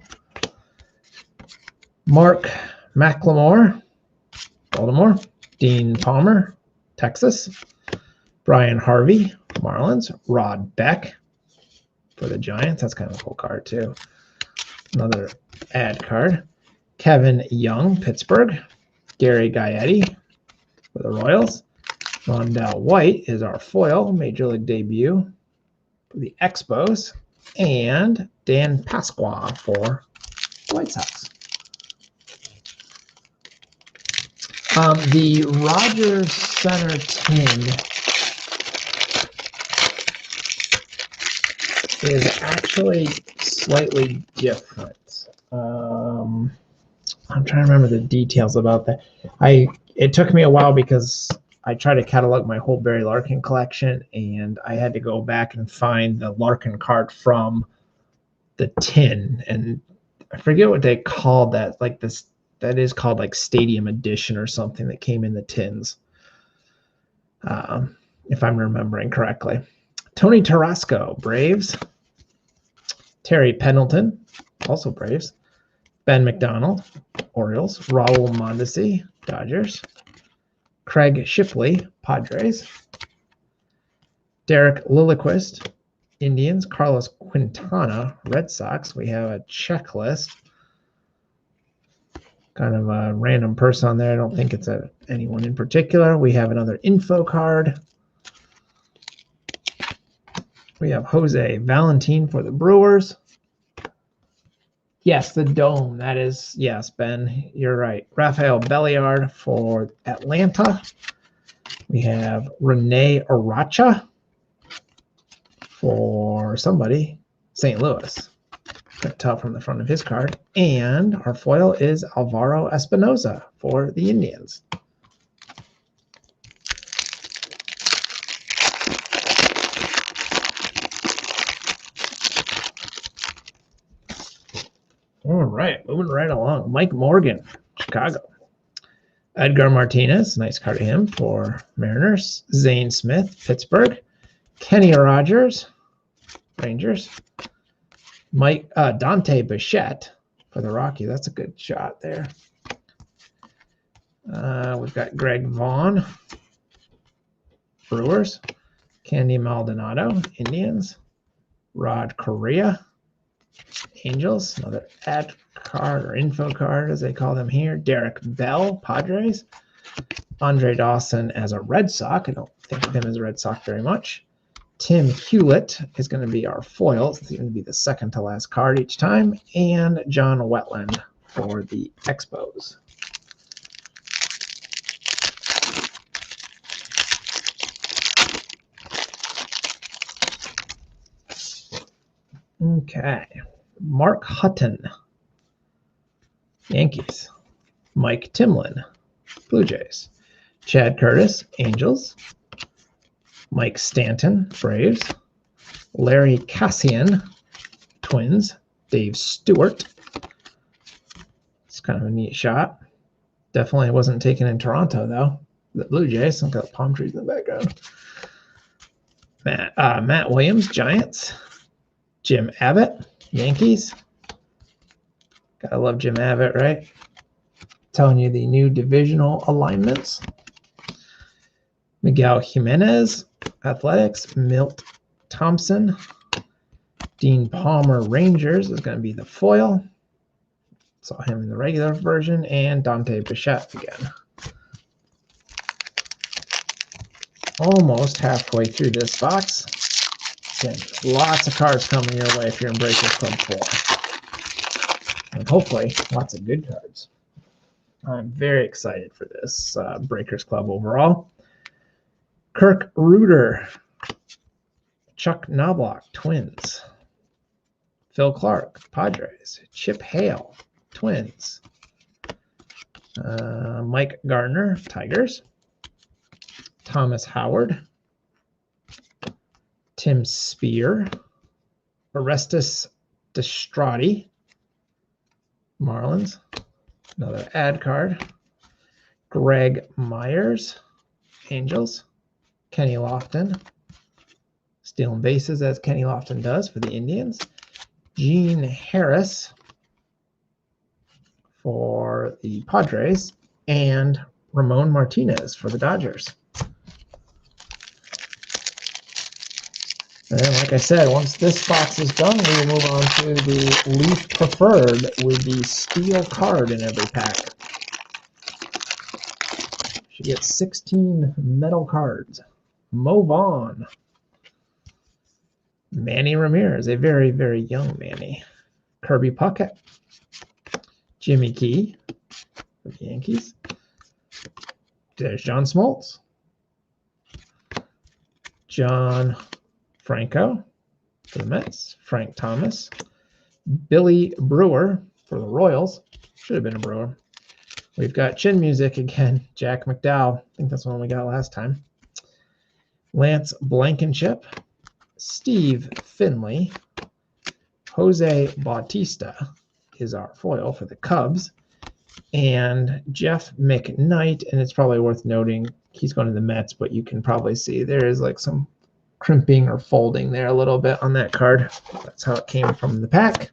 Mark McLemore, Baltimore. Dean Palmer, Texas. Brian Harvey, Marlins. Rod Beck for the Giants. That's kind of a cool card, too. Another ad card. Kevin Young, Pittsburgh. Gary Gaetti for the Royals. Rondell White is our foil, Major League debut for the Expos. And Dan Pasqua for the White Sox. The Rogers Center tin is actually slightly different. I'm trying to remember the details about that. It took me a while because I tried to catalog my whole Barry Larkin collection, and I had to go back and find the Larkin card from the tin, and I forget what they called that. Like this, that is called like Stadium Edition or something that came in the tins, if I'm remembering correctly. Tony Tarasco, Braves. Terry Pendleton, also Braves. Ben McDonald, Orioles. Raul Mondesi, Dodgers. Craig Shipley, Padres. Derek Lilliquist, Indians. Carlos Quintana, Red Sox. We have a checklist. Kind of a random person on there. I don't think it's anyone in particular. We have another info card. We have Jose Valentin for the Brewers. Yes, the dome. That is, yes, Ben, you're right. Rafael Belliard for Atlanta. We have Rene Aracha for somebody, St. Louis. Can't tell from the front of his card. And our foil is Alvaro Espinoza for the Indians. All right, moving right along. Mike Morgan, Chicago. Edgar Martinez, nice card of him for Mariners. Zane Smith, Pittsburgh. Kenny Rogers, Rangers. Dante Bichette for the Rockies. That's a good shot there. We've got Greg Vaughn, Brewers. Candy Maldonado, Indians. Rod Correa, Angels. Another ad card or info card, as they call them here. Derek Bell, Padres. Andre Dawson as a Red Sox. I don't think of him as a Red Sox very much. Tim Hewlett is going to be our foil. It's going to be the second to last card each time. And John Wetland for the Expos. Okay. Mark Hutton, Yankees. Mike Timlin, Blue Jays. Chad Curtis, Angels. Mike Stanton, Braves. Larry Cassian, Twins. Dave Stewart. It's kind of a neat shot. Definitely wasn't taken in Toronto, though. The Blue Jays. Look at the palm trees in the background. Matt Williams, Giants. Jim Abbott, Yankees. Gotta love Jim Abbott, right? Telling you the new divisional alignments. Miguel Jimenez, Athletics. Milt Thompson. Dean Palmer, Rangers is going to be the foil. Saw him in the regular version. And Dante Bichette again. Almost halfway through this box. Again, lots of cards coming your way if you're in Breakers Club 4. And hopefully, lots of good cards. I'm very excited for this Breakers Club overall. Kirk Ruder, Chuck Knobloch, Twins. Phil Clark, Padres. Chip Hale, Twins. Mike Gardner, Tigers. Thomas Howard. Tim Spear. Orestes Destrati, Marlins. Another ad card. Greg Myers, Angels. Kenny Lofton, stealing bases as Kenny Lofton does for the Indians. Gene Harris for the Padres. And Ramon Martinez for the Dodgers. And like I said, once this box is done, we will move on to the Leaf Preferred with the steel card in every pack. Should get 16 metal cards. Mo Vaughn. Manny Ramirez, a very, very young Manny. Kirby Puckett. Jimmy Key for the Yankees. There's John Smoltz. John Franco for the Mets. Frank Thomas. Billy Brewer for the Royals. Should have been a Brewer. We've got Chin Music again. Jack McDowell. I think that's the one we got last time. Lance Blankenship. Steve Finley. Jose Bautista is our foil for the Cubs. And Jeff McKnight, and it's probably worth noting he's going to the Mets, but you can probably see there is like some crimping or folding there a little bit on that card. That's how it came from the pack.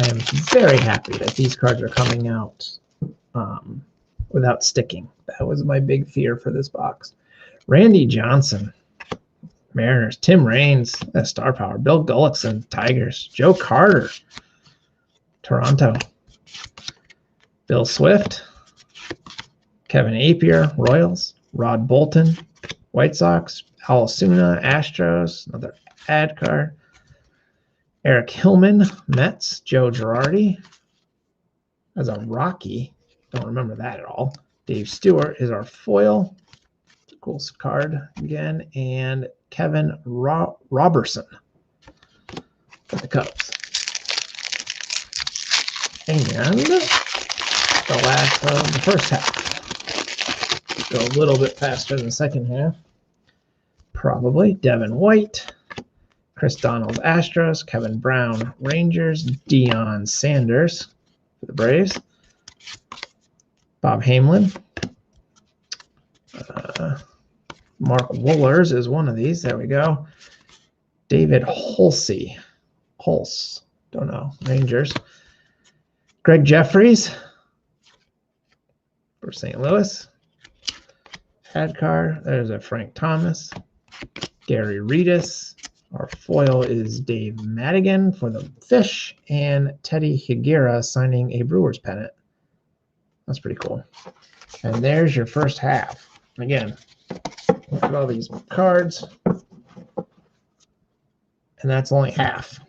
I am very happy that these cards are coming out without sticking. That was my big fear for this box. Randy Johnson, Mariners. Tim Raines, Star Power. Bill Gullickson, Tigers. Joe Carter, Toronto. Bill Swift, Kevin Appier, Royals. Rod Bolton, White Sox. Alasuna, Astros. Another ad card. Eric Hillman, Mets. Joe Girardi as a Rocky. Don't remember that at all. Dave Stewart is our foil. Cool card again. And Kevin Robertson for the Cubs. And the last of the first half. Go a little bit faster than the second half. Probably. Devin White. Chris Donald, Astros. Kevin Brown, Rangers. Deion Sanders for the Braves. Bob Hamlin. Mark Wohlers is one of these. There we go. David Hulse. Don't know. Rangers. Greg Jeffries for St. Louis. Ad card. There's a Frank Thomas. Gary Redus. Our foil is Dave Madigan for the Fish. And Teddy Higuera signing a Brewers pennant. That's pretty cool. And there's your first half. Again, look at all these cards. And that's only half.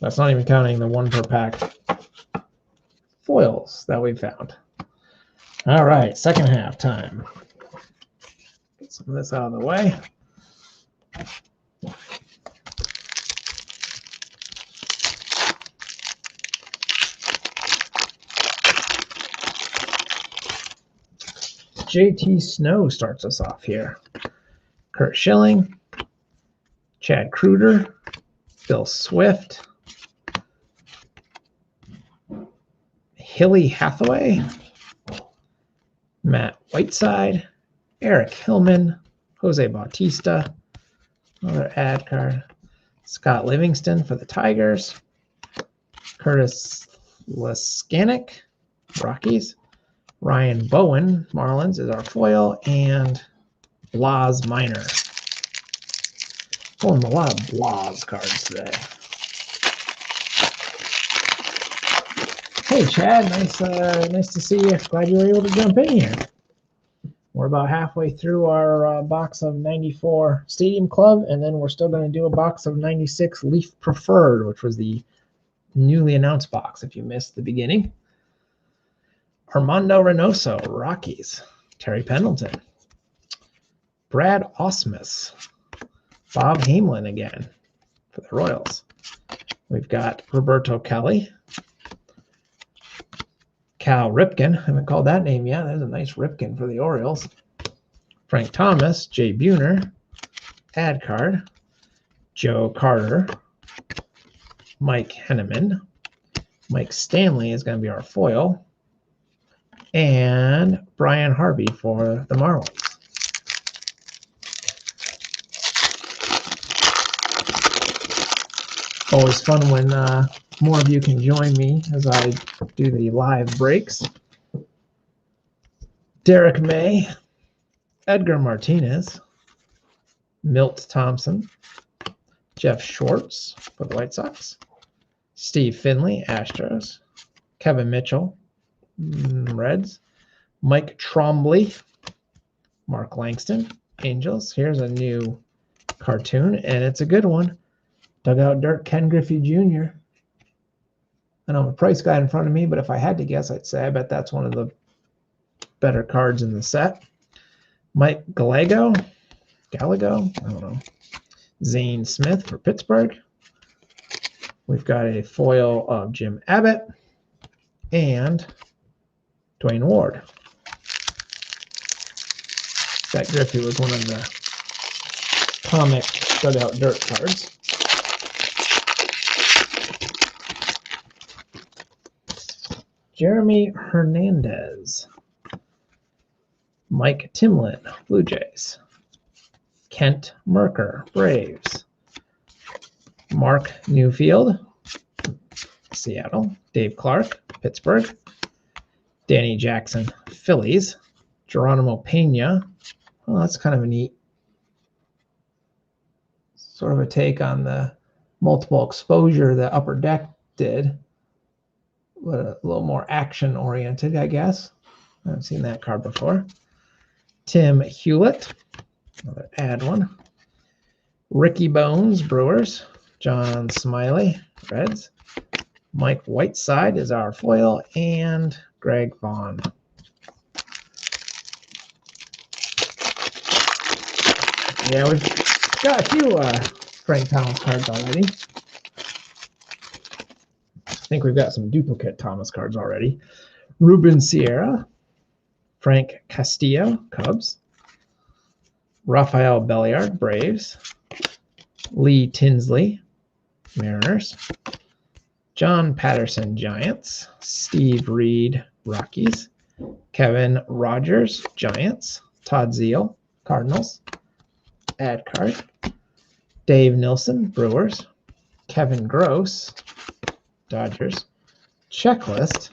That's not even counting the one per pack foils that we found. All right, second half time. Get some of this out of the way. JT Snow starts us off here. Kurt Schilling, Chad Kruger, Bill Swift, Hilly Hathaway, Matt Whiteside, Eric Hillman, Jose Bautista, another ad card, Scott Livingston for the Tigers, Curtis Leskanik, Rockies, Ryan Bowen, Marlins is our foil, and Blas Minor. Pulling a lot of Blas cards today. Hey Chad, nice to see you. Glad you were able to jump in here. We're about halfway through our box of 94 Stadium Club, and then we're still going to do a box of 96 Leaf Preferred, which was the newly announced box if you missed the beginning. Armando Reynoso, Rockies. Terry Pendleton. Brad Ausmus. Bob Hamlin again for the Royals. We've got Roberto Kelly. Cal Ripken. I haven't called that name yet. There's a nice Ripken for the Orioles. Frank Thomas. Jay Buhner. Ad card. Joe Carter. Mike Henneman. Mike Stanley is going to be our foil. And Brian Harvey for the Marlins. Always fun when more of you can join me as I do the live breaks. Derek May, Edgar Martinez, Milt Thompson, Jeff Schwartz for the White Sox, Steve Finley, Astros, Kevin Mitchell, Reds, Mike Trombley, Mark Langston, Angels. Here's a new cartoon, and it's a good one. Dugout Dirt, Ken Griffey Jr. I don't have a price guide in front of me, but if I had to guess, I'd say I bet that's one of the better cards in the set. Mike Gallego, I don't know. Zane Smith for Pittsburgh. We've got a foil of Jim Abbott and Dwayne Ward. That Griffey was one of the comic Dugout Dirt cards. Jeremy Hernandez. Mike Timlin, Blue Jays. Kent Merker, Braves. Mark Newfield. Seattle. Dave Clark, Pittsburgh. Danny Jackson, Phillies. Geronimo Pena. Well, that's kind of a neat sort of a take on the multiple exposure that Upper Deck did, but a little more action oriented, I guess. I haven't seen that card before. Tim Hewlett, another ad one. Ricky Bones, Brewers. John Smiley, Reds. Mike Whiteside is our foil, and Greg Vaughn. Yeah, we've got a few Frank Thomas cards already. I think we've got some duplicate Thomas cards already. Ruben Sierra, Frank Castillo, Cubs. Rafael Belliard, Braves. Lee Tinsley, Mariners. John Patterson, Giants. Steve Reed, Rockies. Kevin Rogers, Giants. Todd Zeal, Cardinals. Ad card. Dave Nilsson, Brewers. Kevin Gross, Dodgers. Checklist.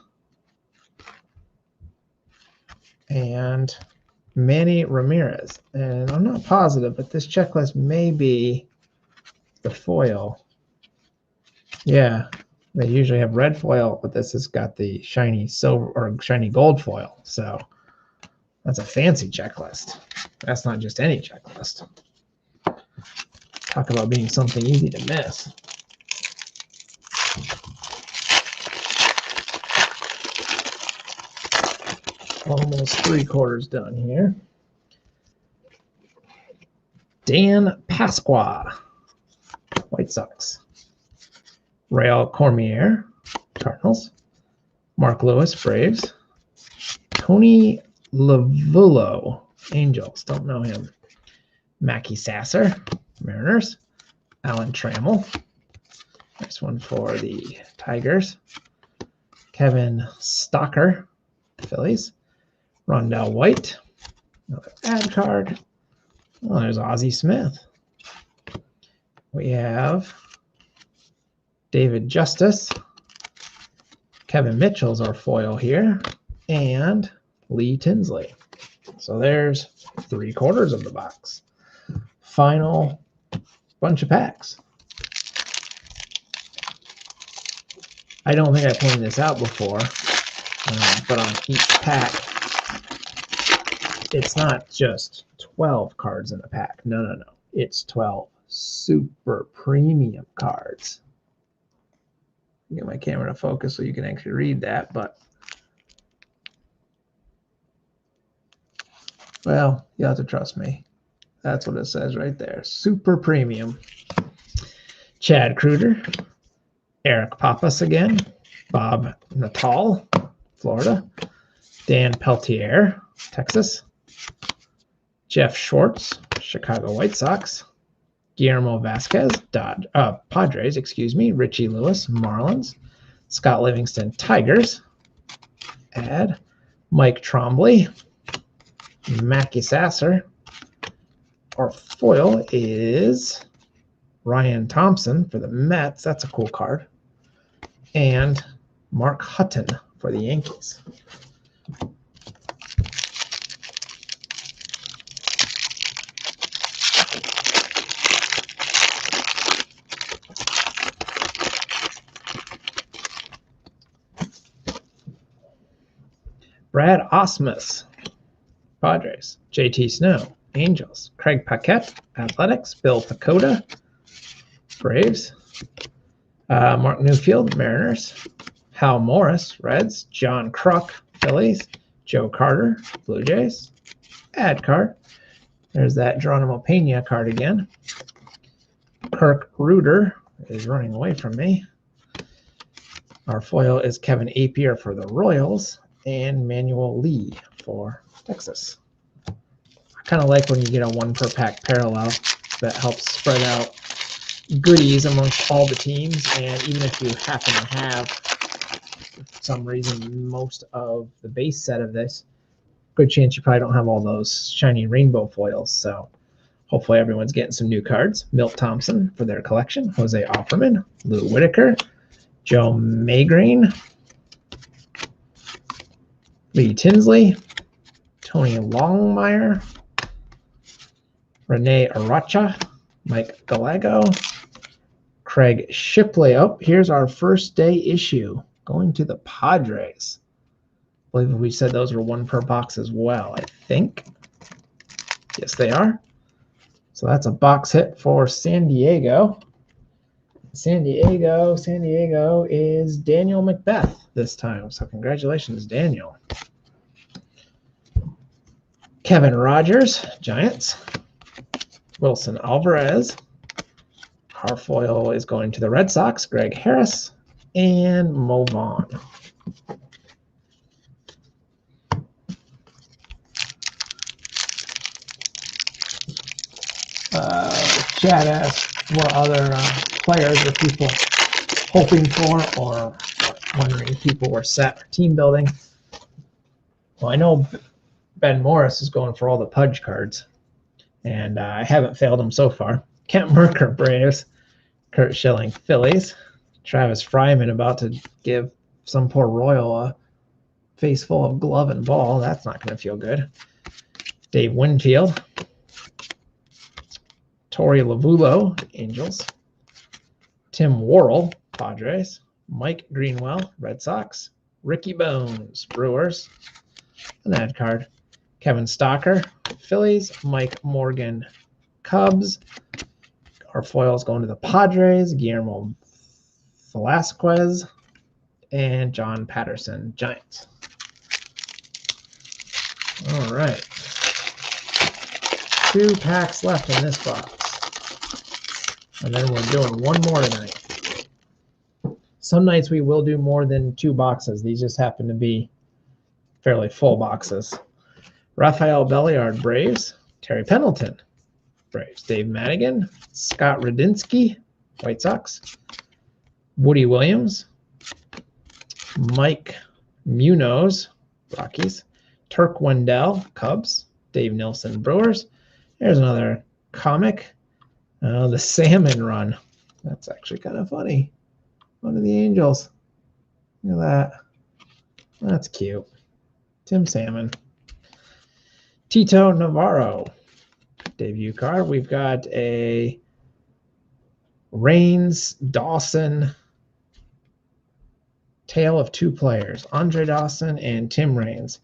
And Manny Ramirez. And I'm not positive, but this checklist may be the foil. Yeah, they usually have red foil, but this has got the shiny silver or shiny gold foil. So that's a fancy checklist. That's not just any checklist. Talk about being something easy to miss. Almost 3/4 done here. Dan Pasqua, White Sox. Rael Cormier, Cardinals. Mark Lewis, Braves. Tony Lavullo, Angels. Don't know him. Mackie Sasser, Mariners. Alan Trammell. Nice one for the Tigers. Kevin Stocker, Phillies. Rondell White. Another ad card. Oh, there's Ozzie Smith. We have David Justice. Kevin Mitchell's our foil here. And Lee Tinsley. So there's 3/4 of the box. Final bunch of packs. I don't think I pointed this out before, but on each pack, it's not just 12 cards in a pack. No. It's 12 super premium cards. Get my camera to focus so you can actually read that, but well, you have to trust me. That's what it says right there. Super premium. Chad Kruger, Eric Pappas again, Bob Natal, Florida, Dan Peltier, Texas, Jeff Schwartz, Chicago White Sox, Guillermo Vasquez, Padres, Richie Lewis, Marlins, Scott Livingston, Tigers, ad, Mike Trombley, Mackie Sasser. Our foil is Ryan Thompson for the Mets. That's a cool card. And Mark Hutton for the Yankees. Brad Osmus, Padres. JT Snow, Angels. Craig Paquette, Athletics. Bill Pacoda, Braves. Mark Newfield, Mariners. Hal Morris, Reds. John Kruk, Phillies. Joe Carter, Blue Jays. Ad card. There's that Geronimo Pena card again. Kirk Reuter is running away from me. Our foil is Kevin Apier for the Royals and Manuel Lee for Texas. I kind of like when you get a 1 per pack parallel. That helps spread out goodies amongst all the teams, and even if you happen to have, for some reason, most of the base set of this, good chance you probably don't have all those shiny rainbow foils. So hopefully everyone's getting some new cards. Milt Thompson for their collection. Jose Offerman, Lou Whitaker, Joe Magreen, Lee Tinsley, Tony Longmire, Rene Aracha, Mike Gallego, Craig Shipley. Oh, here's our first day issue going to the Padres. I believe we said those were one per box as well, I think. Yes, they are. So that's a box hit for San Diego. San Diego is Daniel Macbeth this time. So congratulations, Daniel. Kevin Rogers, Giants. Wilson Alvarez. Carfoil is going to the Red Sox, Greg Harris, and Mo Vaughn. Chad asked what other players are people hoping for or wondering if people were set for team building. Well, I know Ben Morris is going for all the Pudge cards, and I haven't failed him so far. Kent Merker, Braves. Kurt Schilling, Phillies. Travis Fryman about to give some poor Royal a face full of glove and ball. That's not going to feel good. Dave Winfield. Torey Lavulo, Angels. Tim Worrell, Padres. Mike Greenwell, Red Sox. Ricky Bones, Brewers. An ad card. Kevin Stocker, Phillies. Mike Morgan, Cubs. Our foil is going to the Padres. Guillermo Velasquez and John Patterson, Giants. All right. 2 packs left in this box. And then we're doing one more tonight. Some nights we will do more than 2 boxes. These just happen to be fairly full boxes. Rafael Belliard, Braves. Terry Pendleton, Braves. Dave Madigan. Scott Radinsky, White Sox. Woody Williams. Mike Munoz, Rockies. Turk Wendell, Cubs. Dave Nilsson, Brewers. There's another comic. The Salmon Run. That's actually kind of funny. One of the Angels. Look at that. That's cute. Tim Salmon. Tito Navarro. Debut card. We've got a Raines Dawson tale of 2 players, Andre Dawson and Tim Raines.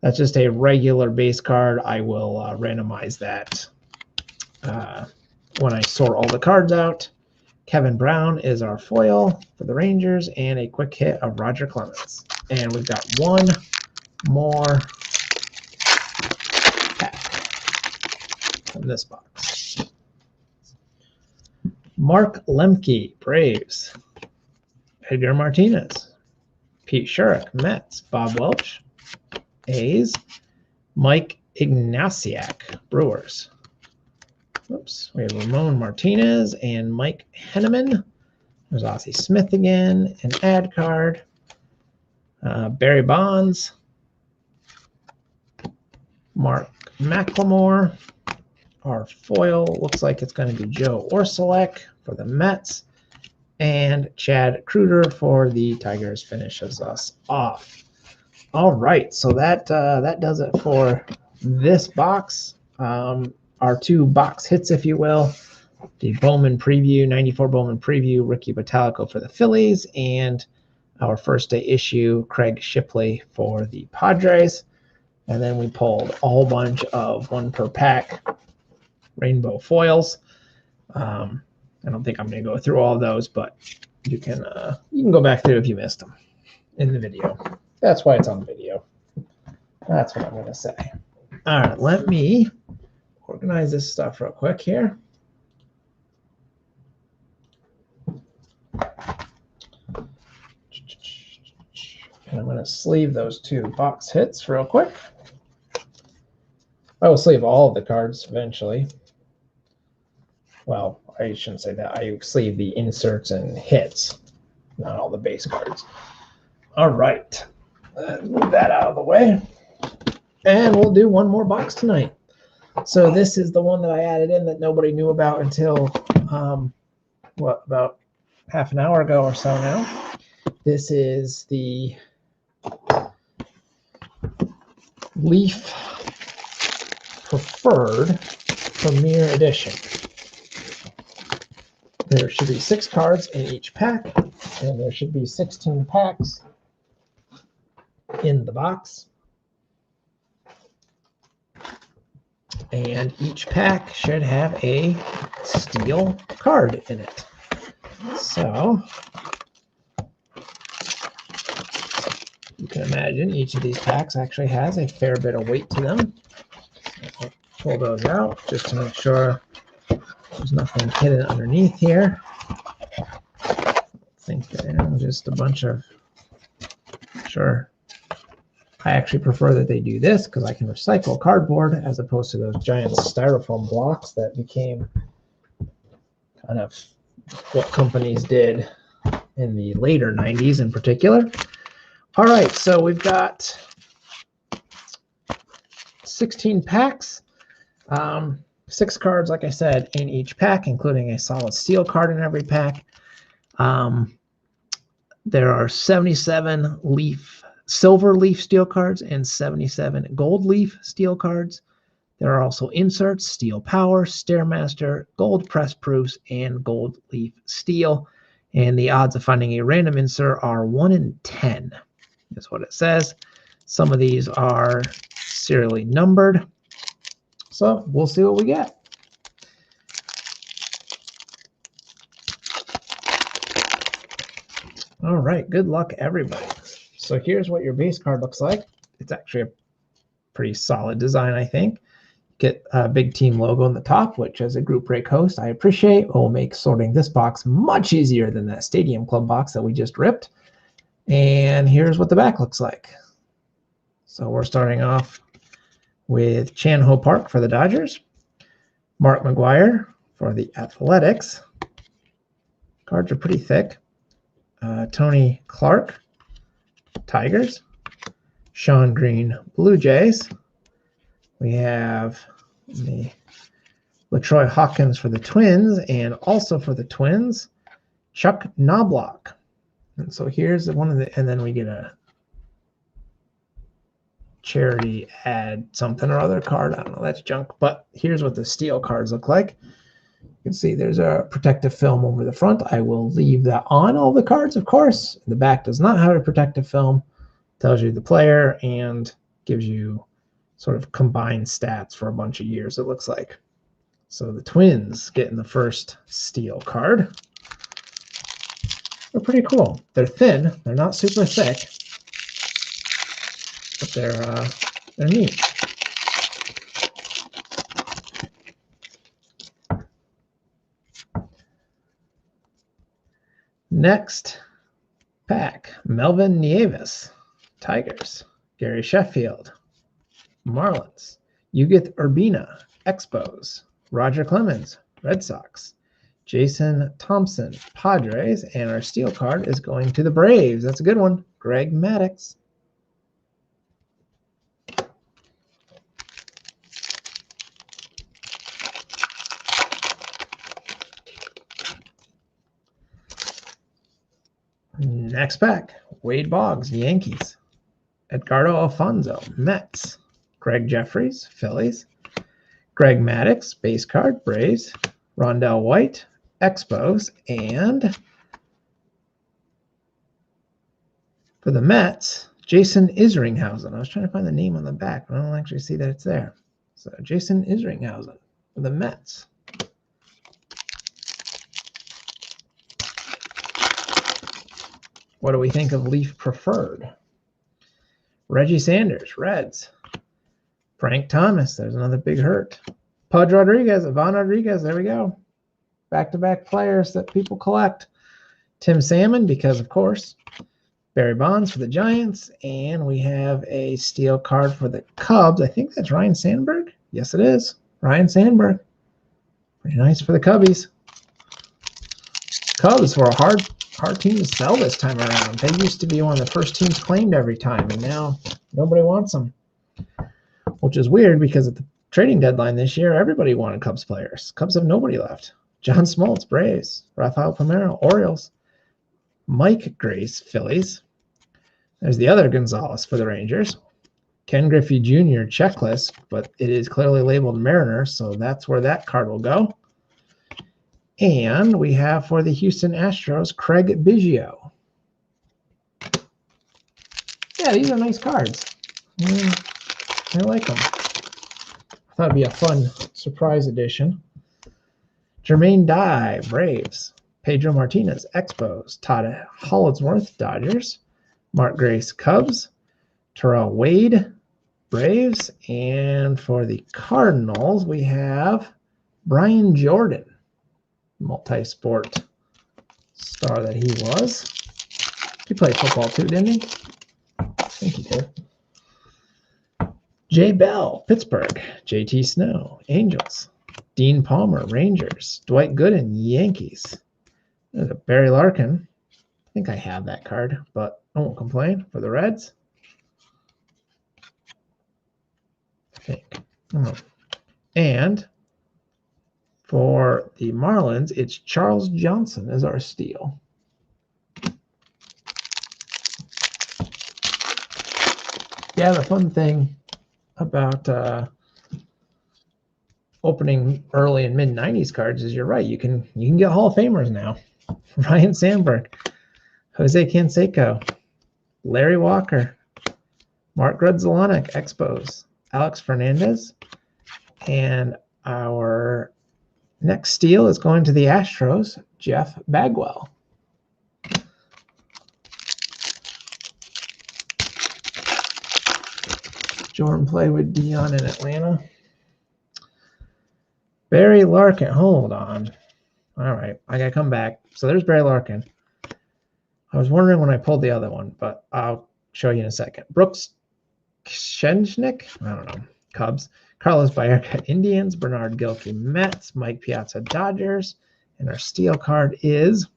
That's just a regular base card. I will randomize that when I sort all the cards out. Kevin Brown is our foil for the Rangers, and a quick hit of Roger Clemens. And we've got one more pack from this box. Mark Lemke, Braves. Edgar Martinez. Pete Shurik, Mets. Bob Welch, A's. Mike Ignatiak, Brewers. Oops, we have Ramon Martinez and Mike Henneman. There's Ozzie Smith again, an ad card. Barry Bonds. Mark McLemore. Our foil looks like it's going to be Joe Orsulek for the Mets. And Chad Kruger for the Tigers finishes us off. All right, so that does it for this box. Our 2 box hits, if you will. The Bowman Preview, 94 Bowman Preview, Ricky Bottalico for the Phillies, and our first day issue, Craig Shipley for the Padres. And then we pulled a whole bunch of 1 per pack rainbow foils. I don't think I'm going to go through all of those, but you can go back through if you missed them in the video. That's why it's on video. That's what I'm going to say. All right, let me organize this stuff real quick here. And I'm going to sleeve those 2 box hits real quick. I will sleeve all of the cards eventually. Well, I shouldn't say that. I sleeve the inserts and hits, not all the base cards. All right. Let's move that out of the way. And we'll do one more box tonight. So this is the one that I added in that nobody knew about until, about half an hour ago or so now. This is the Leaf Preferred Premier Edition. There should be 6 cards in each pack, and there should be 16 packs in the box. And each pack should have a steel card in it. So you can imagine each of these packs actually has a fair bit of weight to them. I'll pull those out just to make sure there's nothing hidden underneath here. I think they're just a bunch of, sure. I actually prefer that they do this because I can recycle cardboard as opposed to those giant styrofoam blocks that became kind of what companies did in the later 90s in particular. All right, so we've got 16 packs, 6 cards, like I said, in each pack, including a solid steel card in every pack. There are 77 silver leaf steel cards and 77 gold leaf steel cards. There are also inserts, steel power, stairmaster, gold press proofs, and gold leaf steel. And the odds of finding a random insert are 1 in 10. That's what it says. Some of these are serially numbered. So we'll see what we get. All right, good luck, everybody. So here's what your base card looks like. It's actually a pretty solid design, I think. Get a big team logo on the top, which as a group break host, I appreciate. It will make sorting this box much easier than that Stadium Club box that we just ripped. And here's what the back looks like. So we're starting off with Chan-Ho Park for the Dodgers, Mark McGwire for the Athletics. Cards are pretty thick. Tony Clark, Tigers. Sean Green, Blue Jays. We have the LaTroy Hawkins for the Twins, and also for the Twins, Chuck Knobloch. And so here's one of the, and then we get a charity ad something or other card. I don't know, that's junk. But here's what the steel cards look like. You can see there's a protective film over the front. I will leave that on all the cards, of course. The back does not have a protective film. Tells you the player and gives you sort of combined stats for a bunch of years, it looks like. So the Twins getting the first steel card. They're pretty cool. They're thin. They're not super thick, but they're neat. Next pack, Melvin Nieves, Tigers. Gary Sheffield, Marlins. Yugith Urbina, Expos. Roger Clemens, Red Sox. Jason Thompson, Padres. And our steel card is going to the Braves. That's a good one. Greg Maddux. Next pack, Wade Boggs, Yankees. Edgardo Alfonso, Mets. Greg Jeffries, Phillies. Greg Maddux, base card, Braves. Rondell White, Expos. And for the Mets, Jason Isringhausen. I was trying to find the name on the back, but I don't actually see that it's there. So Jason Isringhausen for the Mets. What do we think of Leaf Preferred? Reggie Sanders, Reds. Frank Thomas, there's another big hurt. Pudge Rodriguez, Ivan Rodriguez, there we go. Back-to-back players that people collect. Tim Salmon, because of course. Barry Bonds for the Giants. And we have a steel card for the Cubs. I think that's Ryan Sandberg. Yes, it is. Ryan Sandberg. Pretty nice for the Cubbies. Cubs were a hard team to sell this time around. They used to be one of the first teams claimed every time, and now nobody wants them. Which is weird because at the trading deadline this year, everybody wanted Cubs players. Cubs have nobody left. John Smoltz, Braves. Rafael Palmeiro, Orioles. Mike Grace, Phillies. There's the other Gonzalez for the Rangers. Ken Griffey Jr. checklist, but it is clearly labeled Mariner, so that's where that card will go. And we have for the Houston Astros, Craig Biggio. Yeah, these are nice cards. I like them. I thought it'd be a fun surprise edition. Jermaine Dye, Braves. Pedro Martinez, Expos. Todd Hollingsworth, Dodgers. Mark Grace, Cubs. Terrell Wade, Braves. And for the Cardinals, we have Brian Jordan, multi-sport star that he was. He played football too, didn't he? I think he did. Jay Bell, Pittsburgh. JT Snow, Angels. Dean Palmer, Rangers. Dwight Gooden, Yankees. There's a Barry Larkin. I think I have that card, but I won't complain. For the Reds. I think. And for the Marlins, it's Charles Johnson as our steal. Yeah, the fun thing about opening early and mid 90s cards is you're right. You can get Hall of Famers now. Ryan Sandberg, Jose Canseco, Larry Walker, Mark Grudzelanek, Expos, Alex Fernandez, and our next steal is going to the Astros, Jeff Bagwell. Jordan played with Dion in Atlanta. Barry Larkin, hold on. All right, I gotta come back. So there's Barry Larkin. I was wondering when I pulled the other one, but I'll show you in a second. Brooks Shenchnik, I don't know, Cubs. Carlos Baerga, Indians. Bernard Gilkey, Mets. Mike Piazza, Dodgers. And our steal card is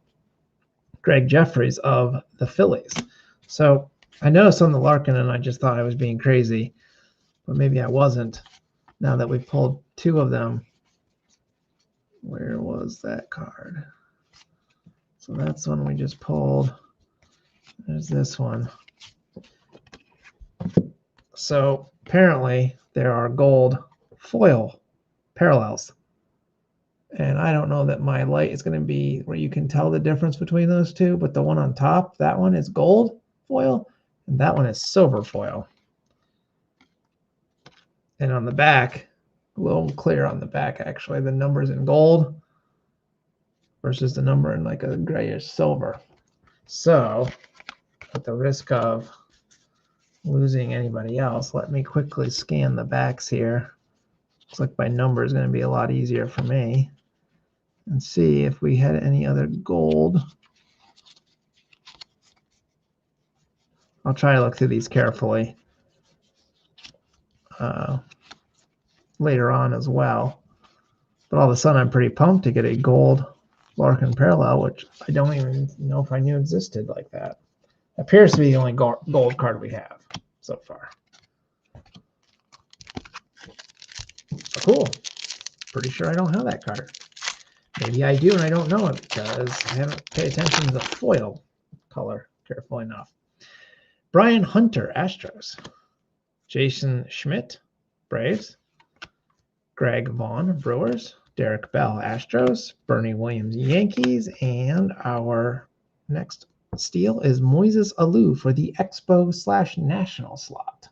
Greg Jeffries of the Phillies. So I noticed on the Larkin, and I just thought I was being crazy, but maybe I wasn't. Now that we pulled two of them, where was that card? So that's one we just pulled. There's this one. So apparently there are gold foil parallels. And I don't know that my light is going to be where you can tell the difference between those two, but the one on top, that one is gold foil, and that one is silver foil. And on the back, a little clear on the back, actually, the number's in gold versus the number in like a grayish silver. So at the risk of losing anybody else, let me quickly scan the backs here. Looks like my number is going to be a lot easier for me. And see if we had any other gold. I'll try to look through these carefully later on as well. But all of a sudden, I'm pretty pumped to get a gold Larkin parallel, which I don't even know if I knew existed like that. Appears to be the only gold card we have so far. Cool. Pretty sure I don't have that card. Maybe I do and I don't know it because I haven't paid attention to the foil color carefully enough. Brian Hunter, Astros. Jason Schmidt, Braves. Greg Vaughn, Brewers. Derek Bell, Astros. Bernie Williams, Yankees. And our next steal is Moises Alou for the Expo/National slot.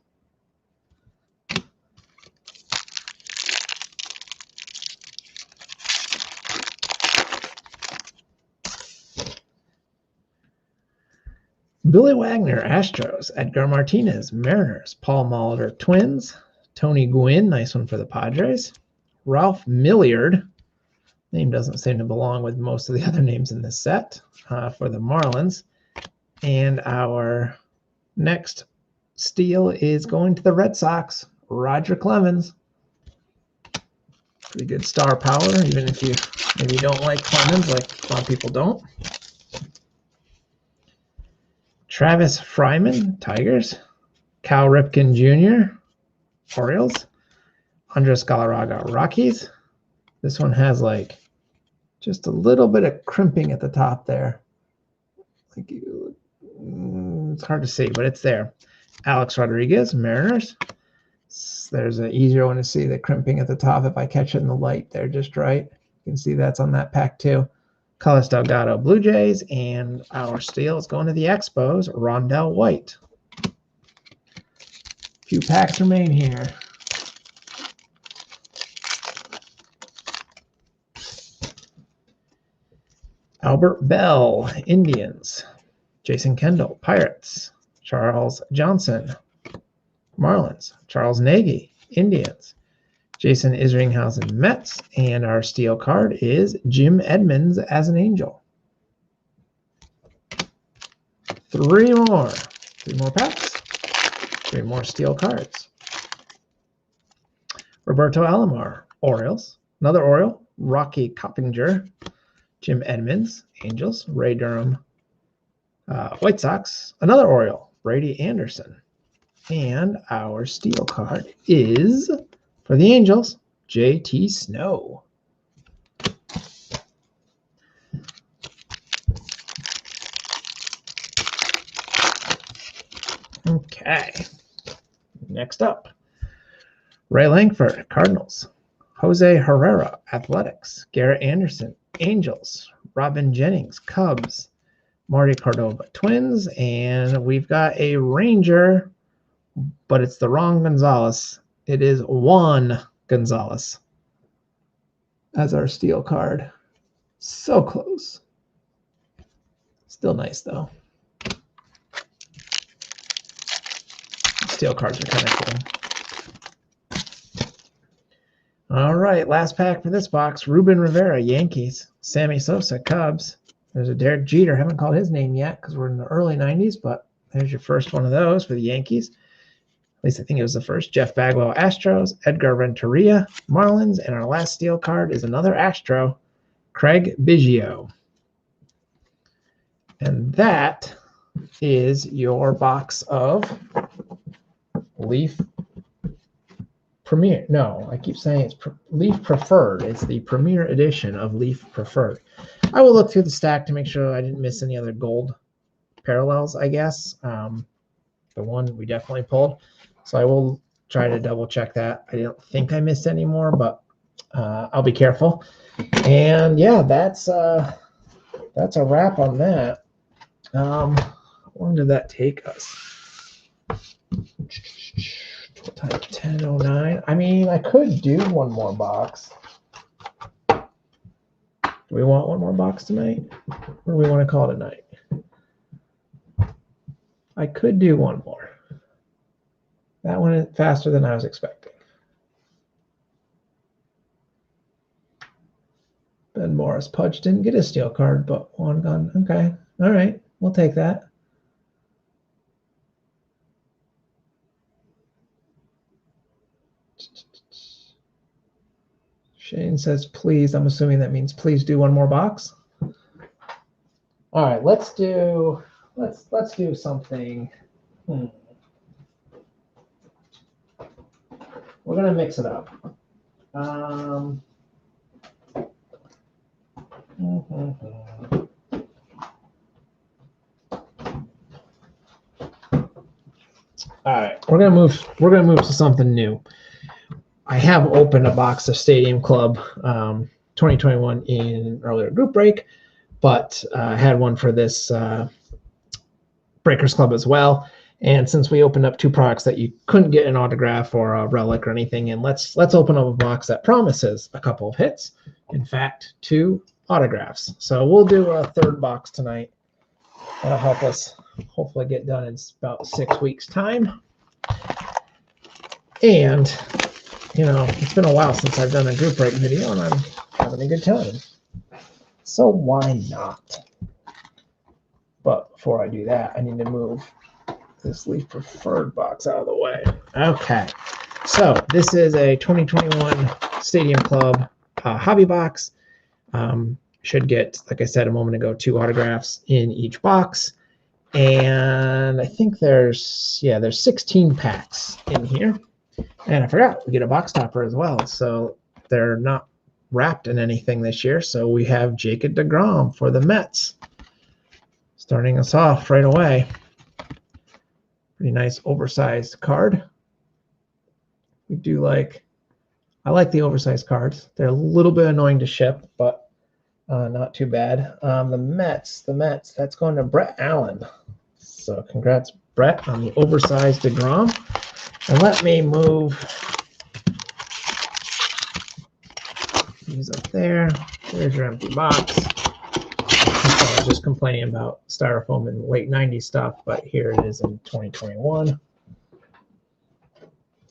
Billy Wagner, Astros. Edgar Martinez, Mariners. Paul Molitor, Twins. Tony Gwynn, nice one for the Padres. Ralph Milliard, name doesn't seem to belong with most of the other names in this set, for the Marlins. And our next steal is going to the Red Sox, Roger Clemens. Pretty good star power, even if you maybe don't like Clemens, like a lot of people don't. Travis Fryman, Tigers. Cal Ripken Jr., Orioles. Andres Galarraga, Rockies. This one has like just a little bit of crimping at the top there. Like it's hard to see, but it's there. Alex Rodriguez, Mariners. There's an easier one to see, the crimping at the top. If I catch it in the light there just right, you can see that's on that pack too. Carlos Delgado, Blue Jays, and our steal is going to the Expos, Rondell White. Few packs remain here. Albert Bell, Indians. Jason Kendall, Pirates. Charles Johnson, Marlins. Charles Nagy, Indians. Jason Isringhausen, Mets. And our steel card is Jim Edmonds as an Angel. Three more packs. Three more steel cards. Roberto Alomar, Orioles. Another Oriole, Rocky Coppinger. Jim Edmonds, Angels. Ray Durham, White Sox. Another Oriole, Brady Anderson. And our steel card is, for the Angels, J.T. Snow. Okay. Next up, Ray Langford, Cardinals. Jose Herrera, Athletics. Garrett Anderson, Angels. Robin Jennings, Cubs. Marty Cordova, Twins. And we've got a Ranger, but it's the wrong Gonzalez. It is Juan Gonzalez as our steel card. So close. Still nice, though. Steel cards are kind of cool. All right, last pack for this box. Ruben Rivera, Yankees. Sammy Sosa, Cubs. There's a Derek Jeter. Haven't called his name yet because we're in the early 90s, but there's your first one of those for the Yankees. At least I think it was the first. Jeff Bagwell, Astros. Edgar Renteria, Marlins. And our last steel card is another Astro, Craig Biggio. And that is your box of Leaf Premier. No, I keep saying it's Leaf Preferred. It's the Premier Edition of Leaf Preferred. I will look through the stack to make sure I didn't miss any other gold parallels, I guess. The one we definitely pulled. So I will try to double check that. I don't think I missed any more, but I'll be careful. And yeah, that's a wrap on that. How long did that take us? Type 1009. I mean, I could do one more box. Do we want one more box tonight? Or do we want to call it a night? I could do one more. That went faster than I was expecting. Ben Morris. Pudge didn't get a steel card, but one gun. Okay. All right. We'll take that. Shane says, please. I'm assuming that means please do one more box. All right, let's do something. We're gonna mix it up. All right, we're gonna move to something new. I have opened a box of Stadium Club 2021 in an earlier group break, but I had one for this Breakers Club as well. And since we opened up two products that you couldn't get an autograph or a relic or anything, and let's open up a box that promises a couple of hits. In fact, 2 autographs. So we'll do a third box tonight. That'll help us hopefully get done in about 6 weeks' time. And you know, it's been a while since I've done a group break video, and I'm having a good time. So why not? But before I do that, I need to move this Leaf Preferred box out of the way. Okay. So this is a 2021 Stadium Club hobby box. Should get, like I said a moment ago, 2 autographs in each box. And I think there's 16 packs in here. And I forgot, we get a box topper as well. So they're not wrapped in anything this year. So we have Jacob deGrom for the Mets. Starting us off right away. Pretty nice oversized card. I like the oversized cards. They're a little bit annoying to ship, but not too bad. The Mets, that's going to Brett Allen. So congrats, Brett, on the oversized DeGrom. And let me move these up there. There's your empty box. I was just complaining about styrofoam in late 90s stuff, but here it is in 2021.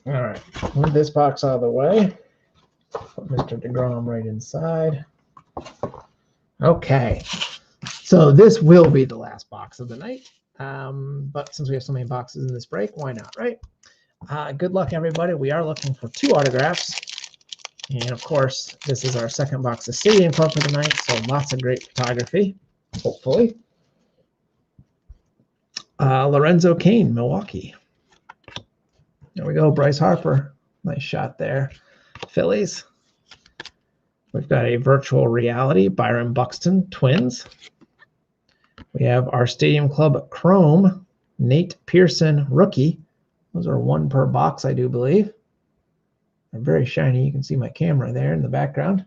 All right, move this box out of the way. Put Mr. DeGrom right inside. Okay, so this will be the last box of the night. But since we have so many boxes in this break, why not, right? Good luck, everybody. We are looking for 2 autographs. And, of course, this is our second box of Stadium Club for the night, so lots of great photography, hopefully. Lorenzo Cain, Milwaukee. There we go, Bryce Harper. Nice shot there. Phillies. We've got a virtual reality, Byron Buxton, Twins. We have our Stadium Club Chrome, Nate Pearson, rookie. Those are 1 per box, I do believe. They're very shiny. You can see my camera there in the background.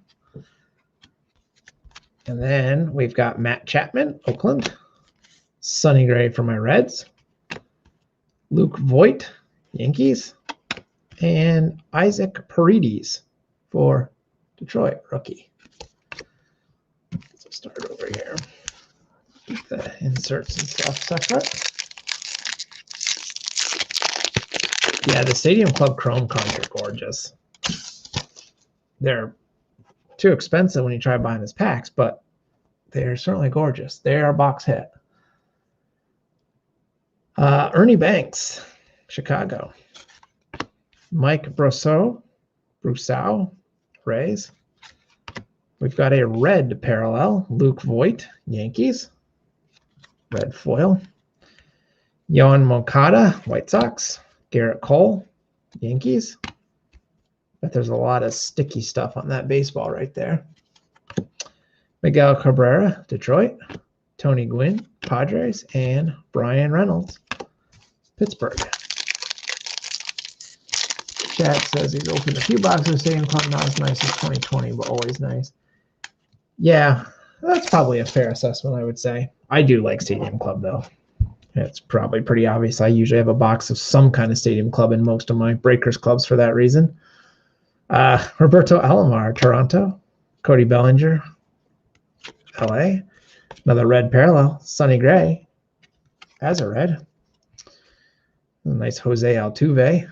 And then we've got Matt Chapman, Oakland. Sonny Gray for my Reds. Luke Voigt, Yankees. And Isaac Paredes for Detroit, rookie. Let's start over here. Keep the inserts and stuff separate. Yeah, the Stadium Club Chrome cards are gorgeous. They're too expensive when you try buying these packs, but they're certainly gorgeous. They are a box hit. Ernie Banks, Chicago. Mike Brosseau, Rays. We've got a red parallel, Luke Voigt, Yankees. Red foil. Yoan Moncada, White Sox. Garrett Cole, Yankees. But there's a lot of sticky stuff on that baseball right there. Miguel Cabrera, Detroit. Tony Gwynn, Padres. And Brian Reynolds, Pittsburgh. Chat says he's opened a few boxes of Stadium Club, not as nice as 2020, but always nice. Yeah, that's probably a fair assessment, I would say. I do like Stadium Club, though. It's probably pretty obvious. I usually have a box of some kind of Stadium Club in most of my Breakers clubs for that reason. Roberto Alomar, Toronto. Cody Bellinger, LA. Another red parallel, Sonny Gray, as a red. A nice Jose Altuve.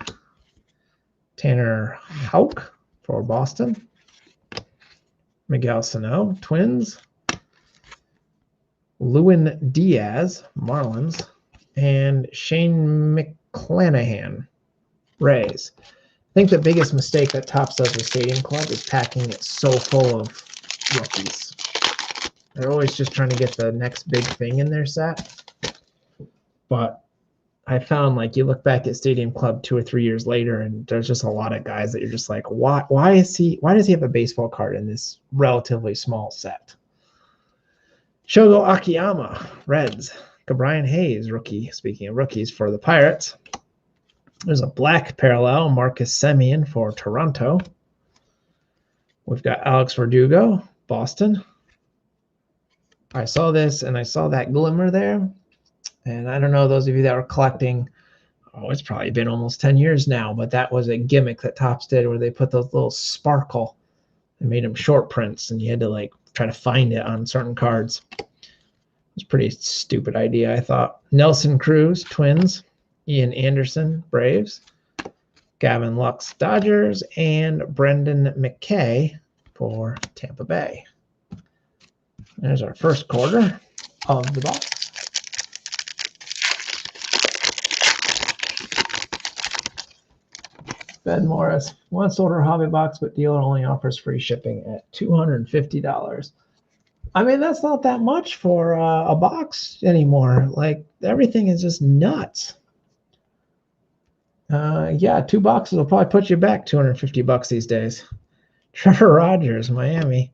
Tanner Houck for Boston. Miguel Sano, Twins. Lewin Diaz, Marlins. And Shane McClanahan, Rays. I think the biggest mistake that Topps does with Stadium Club is packing it so full of rookies. They're always just trying to get the next big thing in their set. But I found, like, you look back at Stadium Club 2 or 3 years later, and there's just a lot of guys that you're just like, why does he have a baseball card in this relatively small set? Shogo Akiyama, Reds. Brian Hayes, rookie. Speaking of rookies, for the Pirates. There's a black parallel, Marcus Semien for Toronto. We've got Alex Verdugo, Boston. I saw this, and I saw that glimmer there. And I don't know, those of you that were collecting, it's probably been almost 10 years now, but that was a gimmick that Topps did where they put those little sparkle and made them short prints, and you had to, like, try to find it on certain cards. It was a pretty stupid idea, I thought. Nelson Cruz, Twins. Ian Anderson, Braves. Gavin Lux, Dodgers. And Brendan McKay for Tampa Bay. There's our first quarter of the box. Ben Morris, once order a hobby box, but dealer only offers free shipping at $250. I mean, that's not that much for a box anymore. Like, everything is just nuts. Yeah, 2 boxes will probably put you back $250 these days. Trevor Rogers, Miami.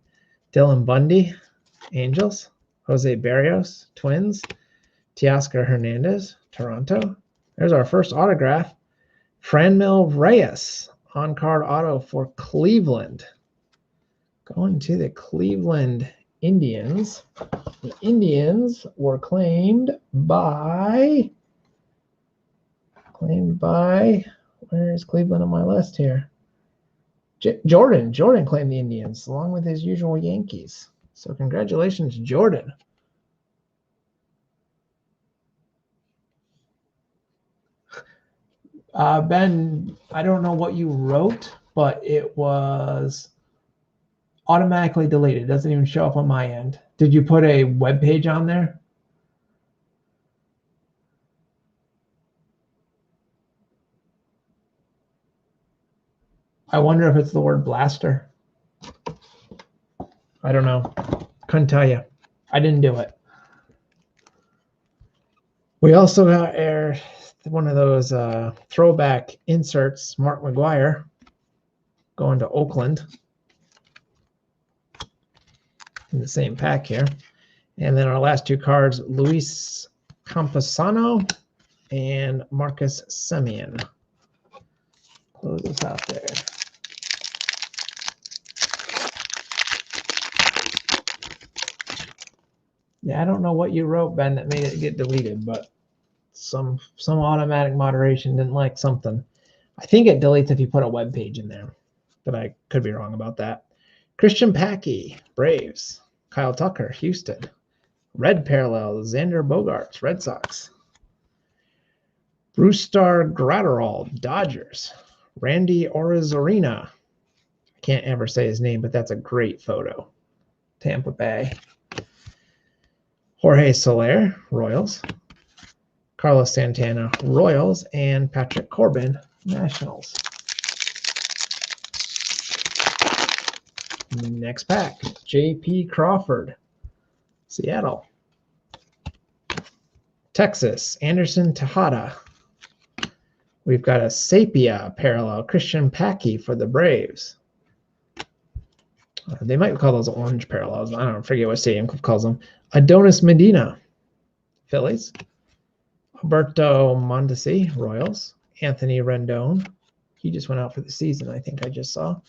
Dylan Bundy, Angels. Jose Barrios, Twins. Teoscar Hernandez, Toronto. There's our first autograph. Franmil Reyes, on-card auto for Cleveland. Going to the Cleveland Indians. The Indians were claimed by, where is Cleveland on my list here? Jordan claimed the Indians along with his usual Yankees. So congratulations, Jordan. Ben, I don't know what you wrote, but it was automatically deleted. It doesn't even show up on my end. Did you put a web page on there? I wonder if it's the word blaster. I don't know. Couldn't tell you. I didn't do it. We also got one of those throwback inserts, Mark McGwire, going to Oakland in the same pack here. And then our last two cards, Luis Campusano and Marcus Semien. Close this out there. Yeah, I don't know what you wrote, Ben, that made it get deleted, but some automatic moderation didn't like something. I think it deletes if you put a web page in there, but I could be wrong about that. Christian Packy, Braves. Kyle Tucker, Houston. Red parallel, Xander Bogaerts, Red Sox. Brustar Gratterall, Dodgers. Randy Orozarena. I can't ever say his name, but that's a great photo. Tampa Bay. Jorge Soler, Royals. Carlos Santana, Royals. And Patrick Corbin, Nationals. Next pack, J.P. Crawford, Seattle. Texas, Anderson Tejada. We've got a Sepia parallel, Christian Packy for the Braves. They might call those orange parallels. I don't forget what Stadium Club calls them. Adonis Medina, Phillies. Alberto Mondesi, Royals. Anthony Rendon. He just went out for the season, I think I just saw.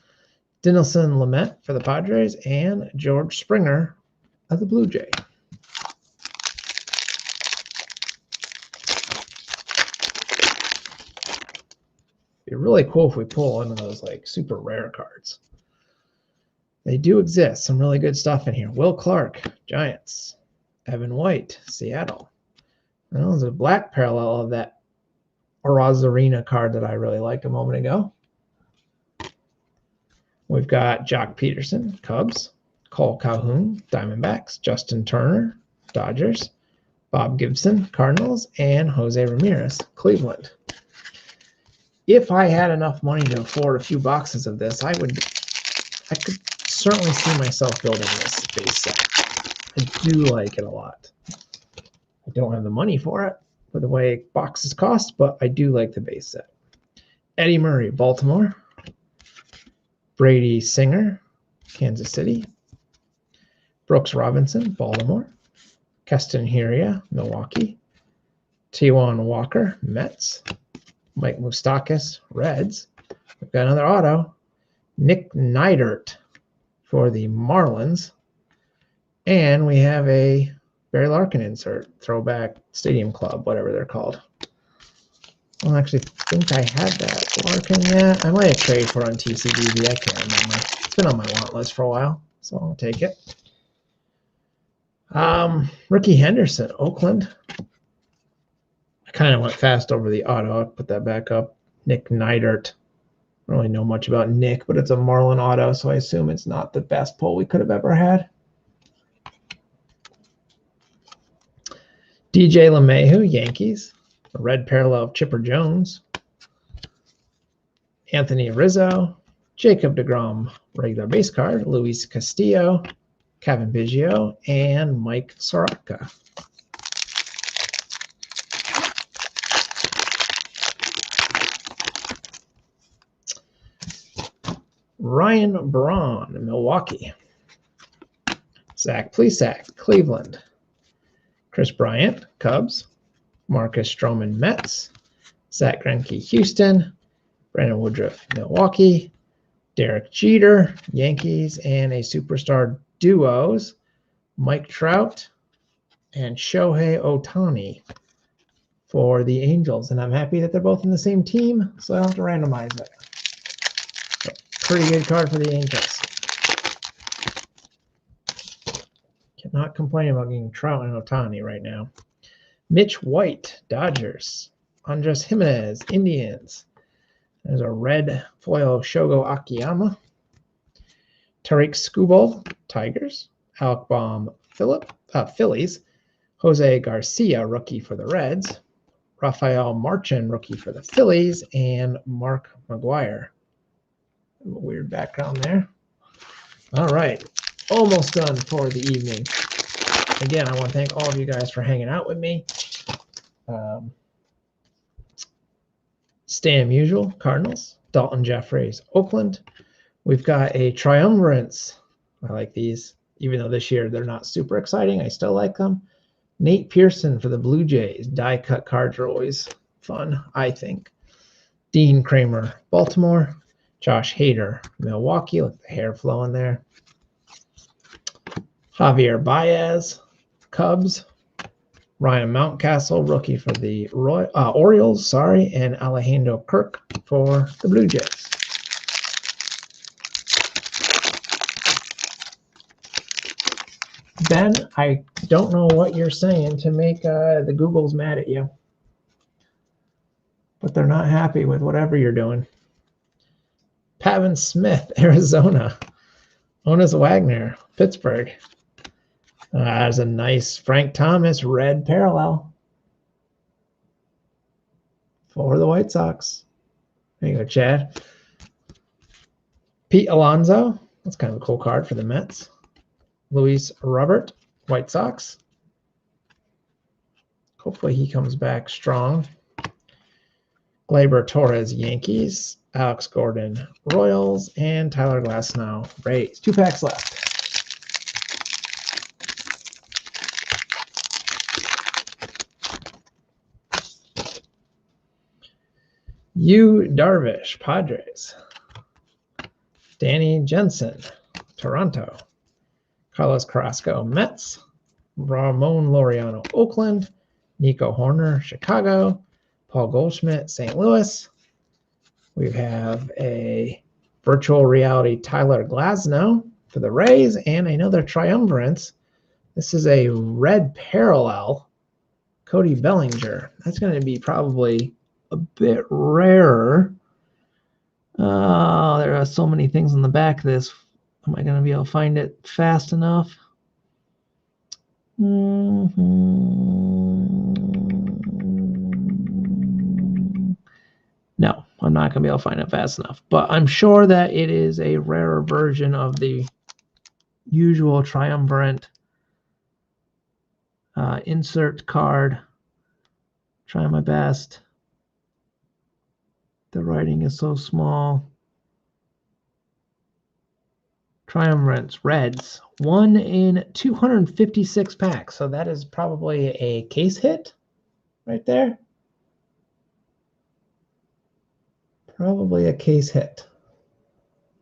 Dinelson Lamet for the Padres. And George Springer of the Blue Jay. It'd be really cool if we pull one of those like super rare cards. They do exist. Some really good stuff in here. Will Clark, Giants. Evan White, Seattle. And there's a black parallel of that Orozarena card that I really liked a moment ago. We've got Jock Peterson, Cubs. Cole Calhoun, Diamondbacks. Justin Turner, Dodgers. Bob Gibson, Cardinals. And Jose Ramirez, Cleveland. If I had enough money to afford a few boxes of this, I could certainly see myself building this base set. I do like it a lot. I don't have the money for it for the way boxes cost, but I do like the base set. Eddie Murray, Baltimore. Brady Singer, Kansas City. Brooks Robinson, Baltimore. Keston Hiura, Milwaukee. Taijuan Walker, Mets. Mike Moustakas, Reds. We've got another auto. Nick Neidert for the Marlins. And we have a Barry Larkin insert, throwback Stadium Club, whatever they're called. I don't actually think I had that Larkin yet. I might have traded for it on TCDB. I can't remember. It's been on my want list for a while, so I'll take it. Ricky Henderson, Oakland. I kind of went fast over the auto. I'll put that back up. Nick Neidert. I don't really know much about Nick, but it's a Marlin auto, so I assume it's not the best pull we could have ever had. DJ LeMahieu, Yankees. A red parallel of Chipper Jones. Anthony Rizzo. Jacob deGrom, regular base card. Luis Castillo. Kevin Biggio. And Mike Soroka. Ryan Braun, Milwaukee. Zach Plesac, Cleveland. Chris Bryant, Cubs. Marcus Stroman, Mets. Zach Greinke, Houston. Brandon Woodruff, Milwaukee. Derek Jeter, Yankees. And a superstar duos, Mike Trout and Shohei Ohtani for the Angels. And I'm happy that they're both in the same team, so I don't have to randomize it. So, pretty good card for the Angels. Cannot complain about getting Trout and Ohtani right now. Mitch White, Dodgers. Andres Jimenez, Indians. There's a red foil Shogo Akiyama. Tariq Skubal, Tigers. Alec Baum, Phillies. Jose Garcia, rookie for the Reds. Rafael Marchin, rookie for the Phillies. And Mark McGuire. A weird background there. All right. Almost done for the evening. Again, I want to thank all of you guys for hanging out with me. Stan Musial, Cardinals. Dalton Jeffries, Oakland. We've got a triumvirance. I like these. Even though this year they're not super exciting, I still like them. Nate Pearson for the Blue Jays. Die-cut cards are always fun, I think. Dean Kramer, Baltimore. Josh Hader, Milwaukee. Look at the hair flowing there. Javier Baez, Cubs. Ryan Mountcastle, rookie for the Orioles, and Alejandro Kirk for the Blue Jays. Ben, I don't know what you're saying to make the Googles mad at you, but they're not happy with whatever you're doing. Pavin Smith, Arizona. Honus Wagner, Pittsburgh. There's a nice Frank Thomas red parallel for the White Sox. There you go, Chad. Pete Alonso. That's kind of a cool card for the Mets. Luis Robert, White Sox. Hopefully he comes back strong. Gleyber Torres, Yankees. Alex Gordon, Royals. And Tyler Glasnow, Rays. 2 packs left. Yu Darvish, Padres. Danny Jensen, Toronto. Carlos Carrasco, Mets. Ramon Laureano, Oakland. Nico Horner, Chicago. Paul Goldschmidt, St. Louis. We have a virtual reality Tyler Glasnow for the Rays and another triumvirance. This is a red parallel Cody Bellinger. That's going to be probably a bit rarer. There are so many things on the back of this. Am I going to be able to find it fast enough? No, I'm not going to be able to find it fast enough. But I'm sure that it is a rarer version of the usual triumvirate insert card. Trying my best. The writing is so small. Triumvirates, Reds. 1 in 256 packs. So that is probably a case hit right there. Probably a case hit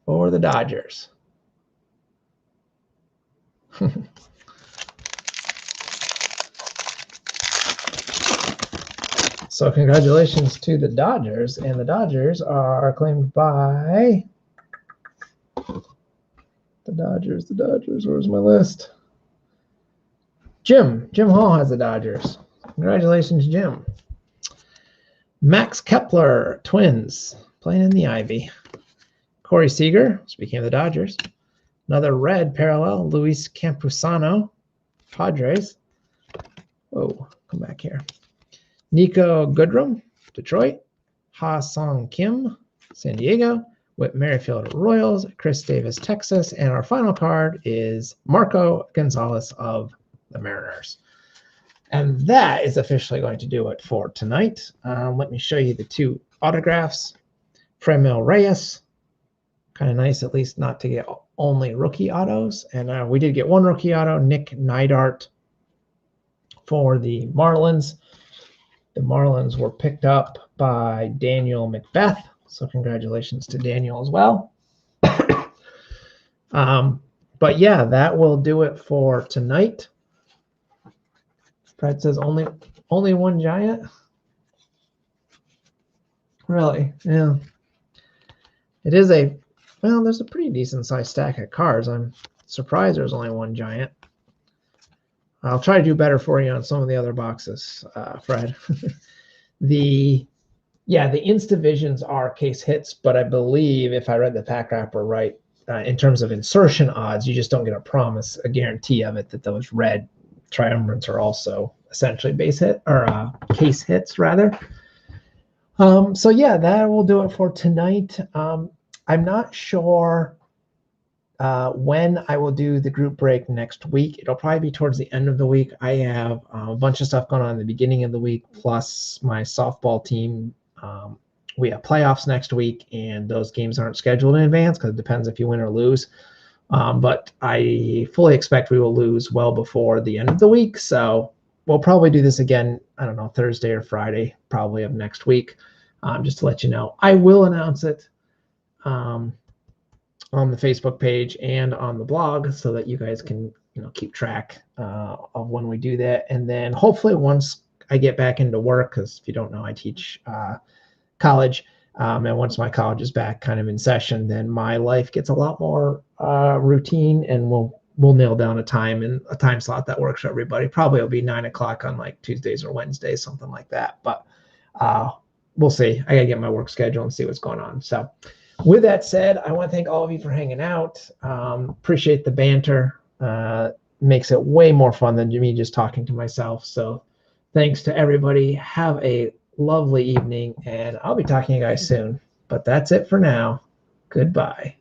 for the Dodgers. So congratulations to the Dodgers, and the Dodgers are claimed by the Dodgers. Where's my list? Jim Hall has the Dodgers. Congratulations, Jim. Max Kepler, Twins, playing in the Ivy. Corey Seager, speaking of the Dodgers. Another red parallel, Luis Campusano, Padres. Whoa, come back here. Nico Goodrum, Detroit. Ha Song Kim, San Diego. Whit Merrifield, Royals. Chris Davis, Texas. And our final card is Marco Gonzalez of the Mariners. And that is officially going to do it for tonight. Let me show you the 2 autographs. Fremel Reyes. Kind of nice, at least not to get only rookie autos. And we did get 1 rookie auto, Nick Neidhart for the Marlins. The Marlins were picked up by Daniel Macbeth, so congratulations to Daniel as well. But yeah, that will do it for tonight. Fred says only one Giant. Really? Yeah. It is there's a pretty decent sized stack of cards. I'm surprised there's only one Giant. I'll try to do better for you on some of the other boxes, Fred. The Instavisions are case hits, but I believe if I read the pack wrapper right, in terms of insertion odds, you just don't get a guarantee of it that those red triumvirates are also essentially base hit or case hits rather. So yeah, that will do it for tonight. I'm not sure when I will do the group break next week. It'll probably be towards the end of the week. I have a bunch of stuff going on in the beginning of the week, plus my softball team. We have playoffs next week, and those games aren't scheduled in advance because it depends if you win or lose. But I fully expect we will lose well before the end of the week. So we'll probably do this again, I don't know, Thursday or Friday, probably of next week, just to let you know. I will announce it on the Facebook page and on the blog so that you guys can keep track of when we do that. And then hopefully once I get back into work, because if you don't know, I teach college, and once my college is back kind of in session, then my life gets a lot more routine, and we'll nail down a time slot that works for everybody. Probably it'll be 9 o'clock on like Tuesdays or Wednesdays, something like that. But we'll see. I gotta get my work schedule and see what's going on. So with that said, I want to thank all of you for hanging out. Appreciate the banter. Makes it way more fun than me just talking to myself. So thanks to everybody. Have a lovely evening, and I'll be talking to you guys soon. But that's it for now. Goodbye.